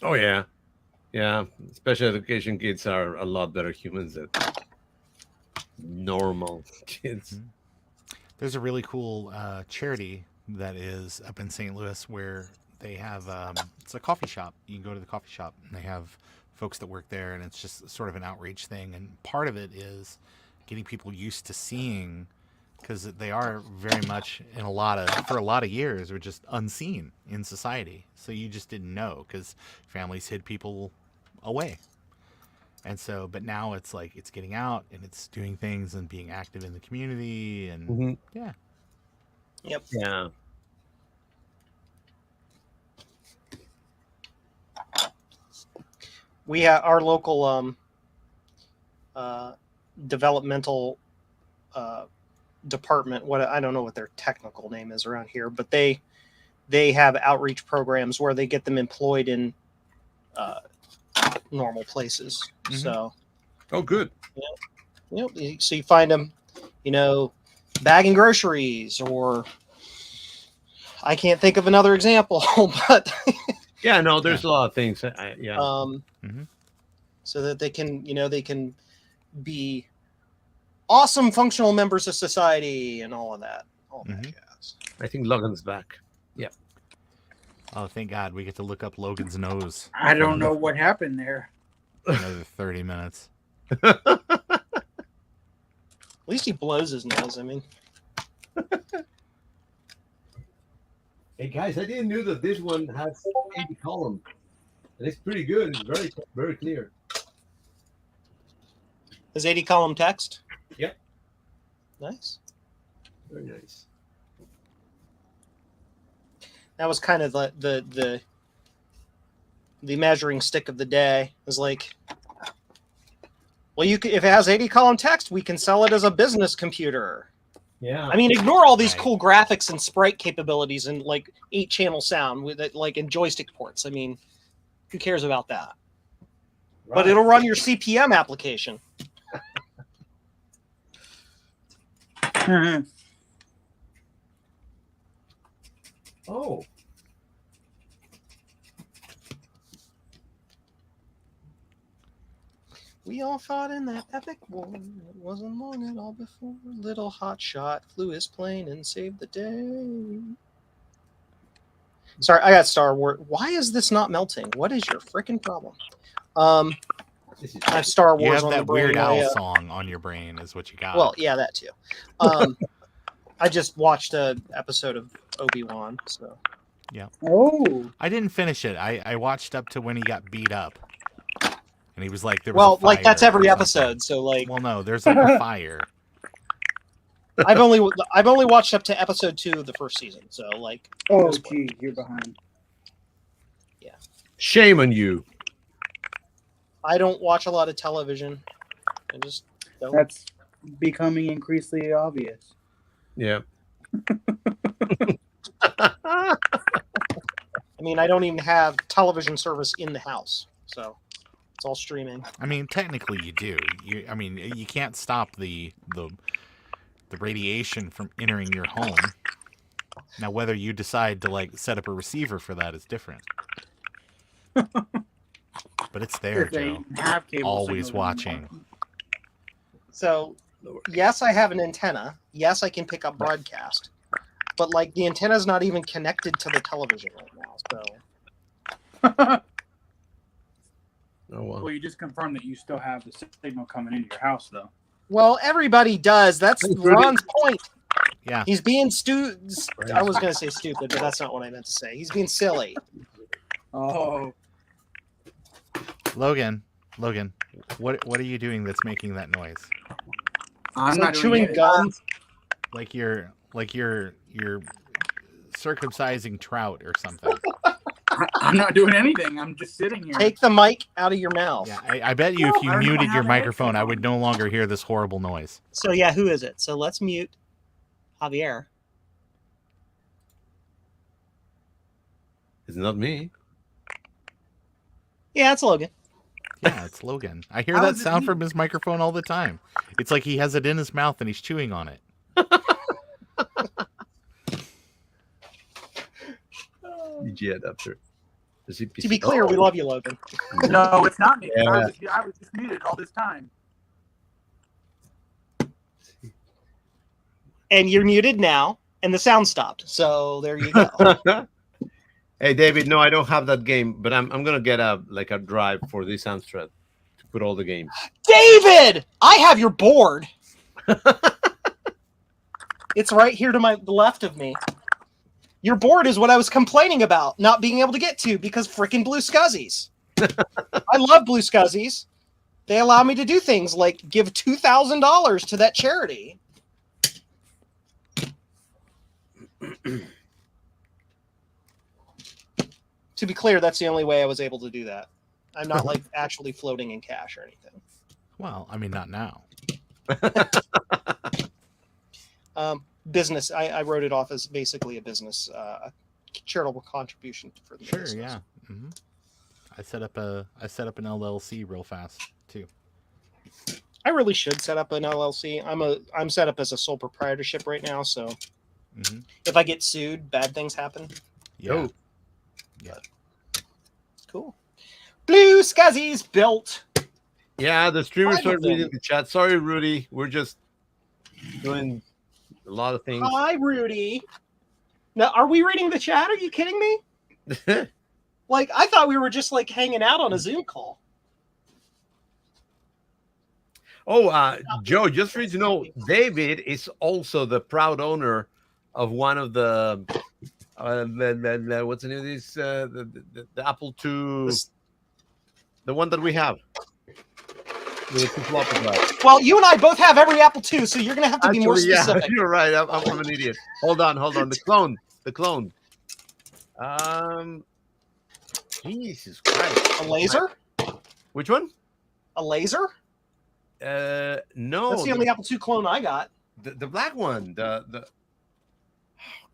Oh yeah, yeah. Special education kids are a lot better humans than normal kids. There's a really cool charity that is up in St. Louis where they have it's a coffee shop. You can go to the coffee shop and they have folks that work there, and it's just sort of an outreach thing. And part of it is getting people used to seeing, because they are very much for a lot of years were just unseen in society. So you just didn't know because families hid people away. And so, but now it's like it's getting out and it's doing things and being active in the community, and Mm-hmm. yeah. Yep. Yeah. We have our local developmental department. What I don't know what their technical name is around here, but they have outreach programs where they get them employed in normal places. Mhm. So, Oh, good. so you find them, bagging groceries, or I can't think of another example, but Yeah, no, there's a lot of things. Yeah. Mhm. so that they can be awesome functional members of society and all of that. All that Mhm. jazz. I think Logan's back. Oh, thank God we get to look up Logan's nose. I for don't know what happened there. another 30 minutes. At least he blows his nose. I mean, Hey guys, I didn't know that this one has 80 columns. And it's pretty good. It's very, very clear. his 80 column text. Yep. Nice. Very nice. That was kind of the measuring stick of the day. It was like Well, if it has 80 column text, we can sell it as a business computer. Yeah. I mean, ignore all these Right. cool graphics and sprite capabilities and like 8-channel sound with it, like in joystick ports. I mean, who cares about that? But it'll run your CPM application. Oh. We all fought in that epic war. It wasn't long at all before little hotshot flew his plane and saved the day. Sorry, I got Star Wars. Why is this not melting? What is your freaking problem? This is I have Star You Wars have on that the brain. Weird Al song on your brain, is what you got. Well, yeah, that too. I just watched an episode of Obi-Wan, so Oh, I didn't finish it. I watched up to when he got beat up, and he was like, "There was well, a like that's fire every or episode. something." So like, Well, no, there's like a fire. I've only watched up to episode 2 of the first season. So like, oh, this one. gee, you're behind. shame on you. I don't watch a lot of television. I just don't. That's becoming increasingly obvious. Yeah. I mean, I don't even have television service in the house, so it's all streaming. I mean, technically, you do. I mean, you can't stop the radiation from entering your home. Now, whether you decide to like set up a receiver for that is different. But it's there, If they Joe. have cable Always signals. watching. So, yes, I have an antenna. Yes, I can pick up broadcast. But like the antenna's not even connected to the television right now. So Oh well. Well, you just confirmed that you still have the signal coming into your house, though. well, everybody does. That's Thanks, Rudy. Ron's point. Yeah. He's being I was gonna say stupid, but that's not what I meant to say. He's being silly. Oh, Logan, what are you doing that's making that noise? I'm It's not like doing chewing it. gum. Like you're circumcising trout or something. I'm not doing anything. I'm just sitting here. Take the mic out of your mouth. Yeah, I bet you if No, you I don't muted have your a microphone, I headphone. would no longer hear this horrible noise. So yeah, who is it? So let's mute Javier. It's not me. Yeah, it's Logan. Yeah, it's Logan. I hear How that is it sound me? from his microphone all the time. It's like he has it in his mouth and he's chewing on it. DG adapter. To be clear, we love you, Logan. No, it's not me. Yeah. I was just muted all this time. And you're muted now, and the sound stopped. So there you go. Hey David, no, I don't have that game, but I'm gonna get a drive for this Amstrad to put all the games. David, I have your board. It's right here to the left of me. Your board is what I was complaining about not being able to get to because freaking Blue Scuzzies. I love Blue Scuzzies. They allow me to do things like give $2,000 to that charity. To be clear, that's the only way I was able to do that. I'm not like actually floating in cash or anything. Well, I mean, not now. Business. I wrote it off as basically a business charitable contribution for the Sure, business. yeah. Hmm. I set up an LLC real fast too. I really should set up an LLC. I'm set up as a sole proprietorship right now, so Hmm. if I get sued, bad things happen. Yeah. Oh. It's cool. Blue Scuzzies built. Yeah, the streamers Five are of them. reading the chat. Sorry, Rudy. We're just doing a lot of things. Hi, Rudy. Now, are we reading the chat? Are you kidding me? Like, I thought we were just like hanging out on a Zoom call. Oh, Joe, just for you to know, David is also the proud owner of one of the what's the name of this? The Apple II, the one that we have. With the two floppy drives. Well, you and I both have every Apple II, so you're gonna have to be more Actually, yeah, specific. you're right. I'm an idiot. Hold on. The clone. Jesus Christ. A laser? Which one? A laser? No, That's the only Apple II clone I got. the black one. The oh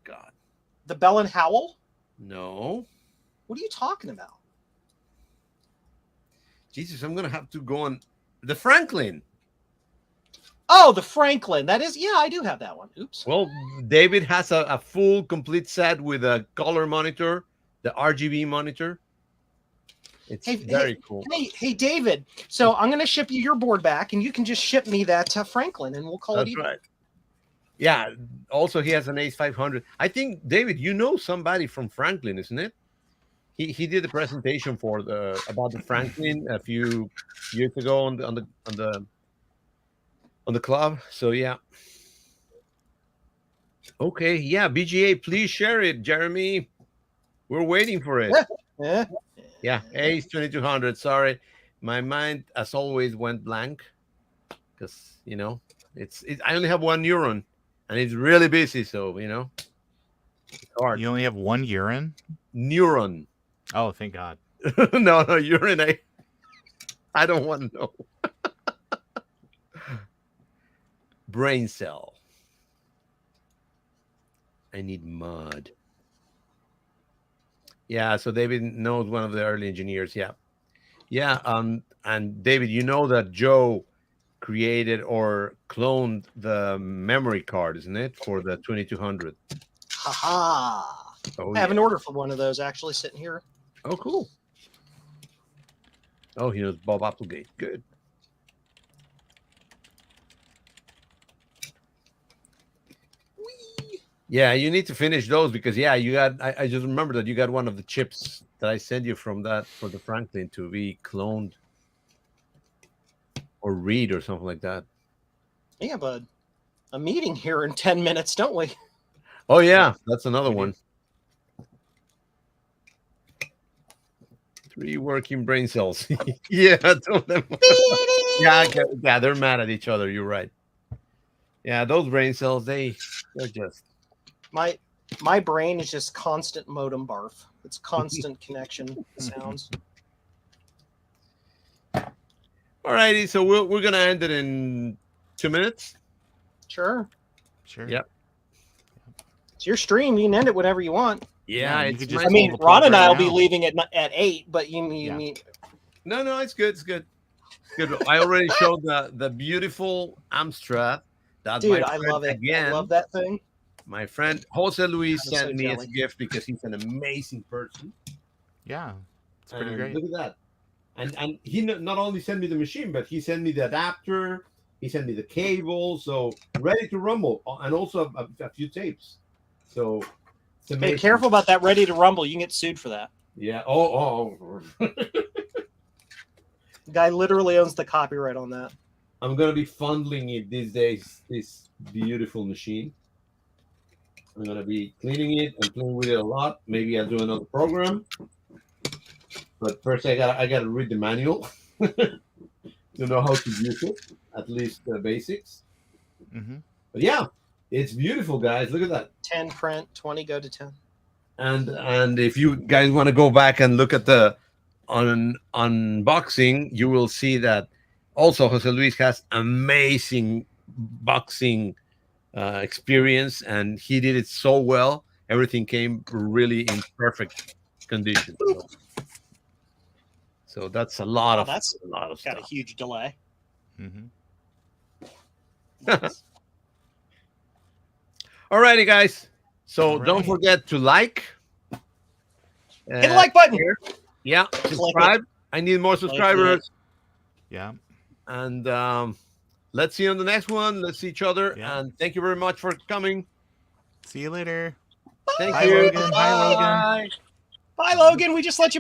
God, The Bell and Howell. no. What are you talking about? Jesus, I'm gonna have to go on the Franklin. Oh, the Franklin. That is, yeah, I do have that one. Oops. Well, David has a full complete set with a color monitor, the RGB monitor. It's very cool. Hey, David. So I'm going to ship you your board back, and you can just ship me that Franklin, and we'll call it That's even. right. Yeah. Also, he has an Ace 500. I think, David, you know somebody from Franklin, isn't it? He did the presentation for about the Franklin a few years ago on the club. So yeah. Okay. Yeah. BGA, please share it, Jeremy. We're waiting for it. Yeah. Yeah. Ace 2200. Sorry, my mind, as always, went blank because I only have one neuron, and it's really busy. So it's hard. You only have one urine? Neuron. Oh, thank God. No, urine. I don't want to know. Brain cell. I need mud. Yeah, so David knows one of the early engineers. Yeah. Yeah. And David, you know that Joe created or cloned the memory card, isn't it? For the 2200. Haha. Oh, I have yeah. an order for one of those actually sitting here. Oh, cool. Oh, he knows Bob Applegate. Good. Whee! Yeah, you need to finish those because you got. I just remember that you got one of the chips that I sent you from that for the Franklin to be cloned or read or something like that. Yeah, bud. A meeting here in 10 minutes, don't we? Oh yeah, that's another one. 3 working brain cells. Yeah, yeah, they're mad at each other. You're right. Yeah, those brain cells, they're just. My brain is just constant modem barf. It's constant connection sounds. All righty, so we're gonna end it in 2 minutes. Sure. Yep. It's your stream. You can end it whenever you want. Yeah, you it's could just I my- mean, pull the plug Ron and I right will be now. leaving at 8, but you Yeah. mean No, it's good. It's good. Good. I already showed the beautiful Amstrad. That dude, my I friend love it. again. I love that thing. My friend Jose Luis I'm sent so me as jelly. a gift because he's an amazing person. Yeah, it's pretty And great. look at that. And he not only sent me the machine, but he sent me the adapter. He sent me the cable, so ready to rumble, and also a few tapes. So it's amazing. Hey, careful about that ready to rumble. You can get sued for that. Yeah. Oh. The guy literally owns the copyright on that. I'm gonna be fondling it these days. This beautiful machine. I'm gonna be cleaning it and playing with it a lot. Maybe I'll do another program. But first, I gotta read the manual to know how to use it. At least the basics. Mm-hmm. But yeah, it's beautiful, guys. Look at that. 10 print, 20 go to 10. And if you guys want to go back and look at the unboxing, you will see that also Jose Luis has amazing boxing experience, and he did it so well. Everything came really in perfect condition. So that's a lot of That's a lot of got a stuff. huge delay. Mm-hmm. Alrighty, guys. So All don't right. forget to like. Hit the like button. Yeah, subscribe. I need more subscribers. Yeah. And let's see you on the next one. Let's see each other. Yeah. And thank you very much for coming. See you later. Thank Bye, you. Logan. Bye, Logan. Bye, Logan. We just let you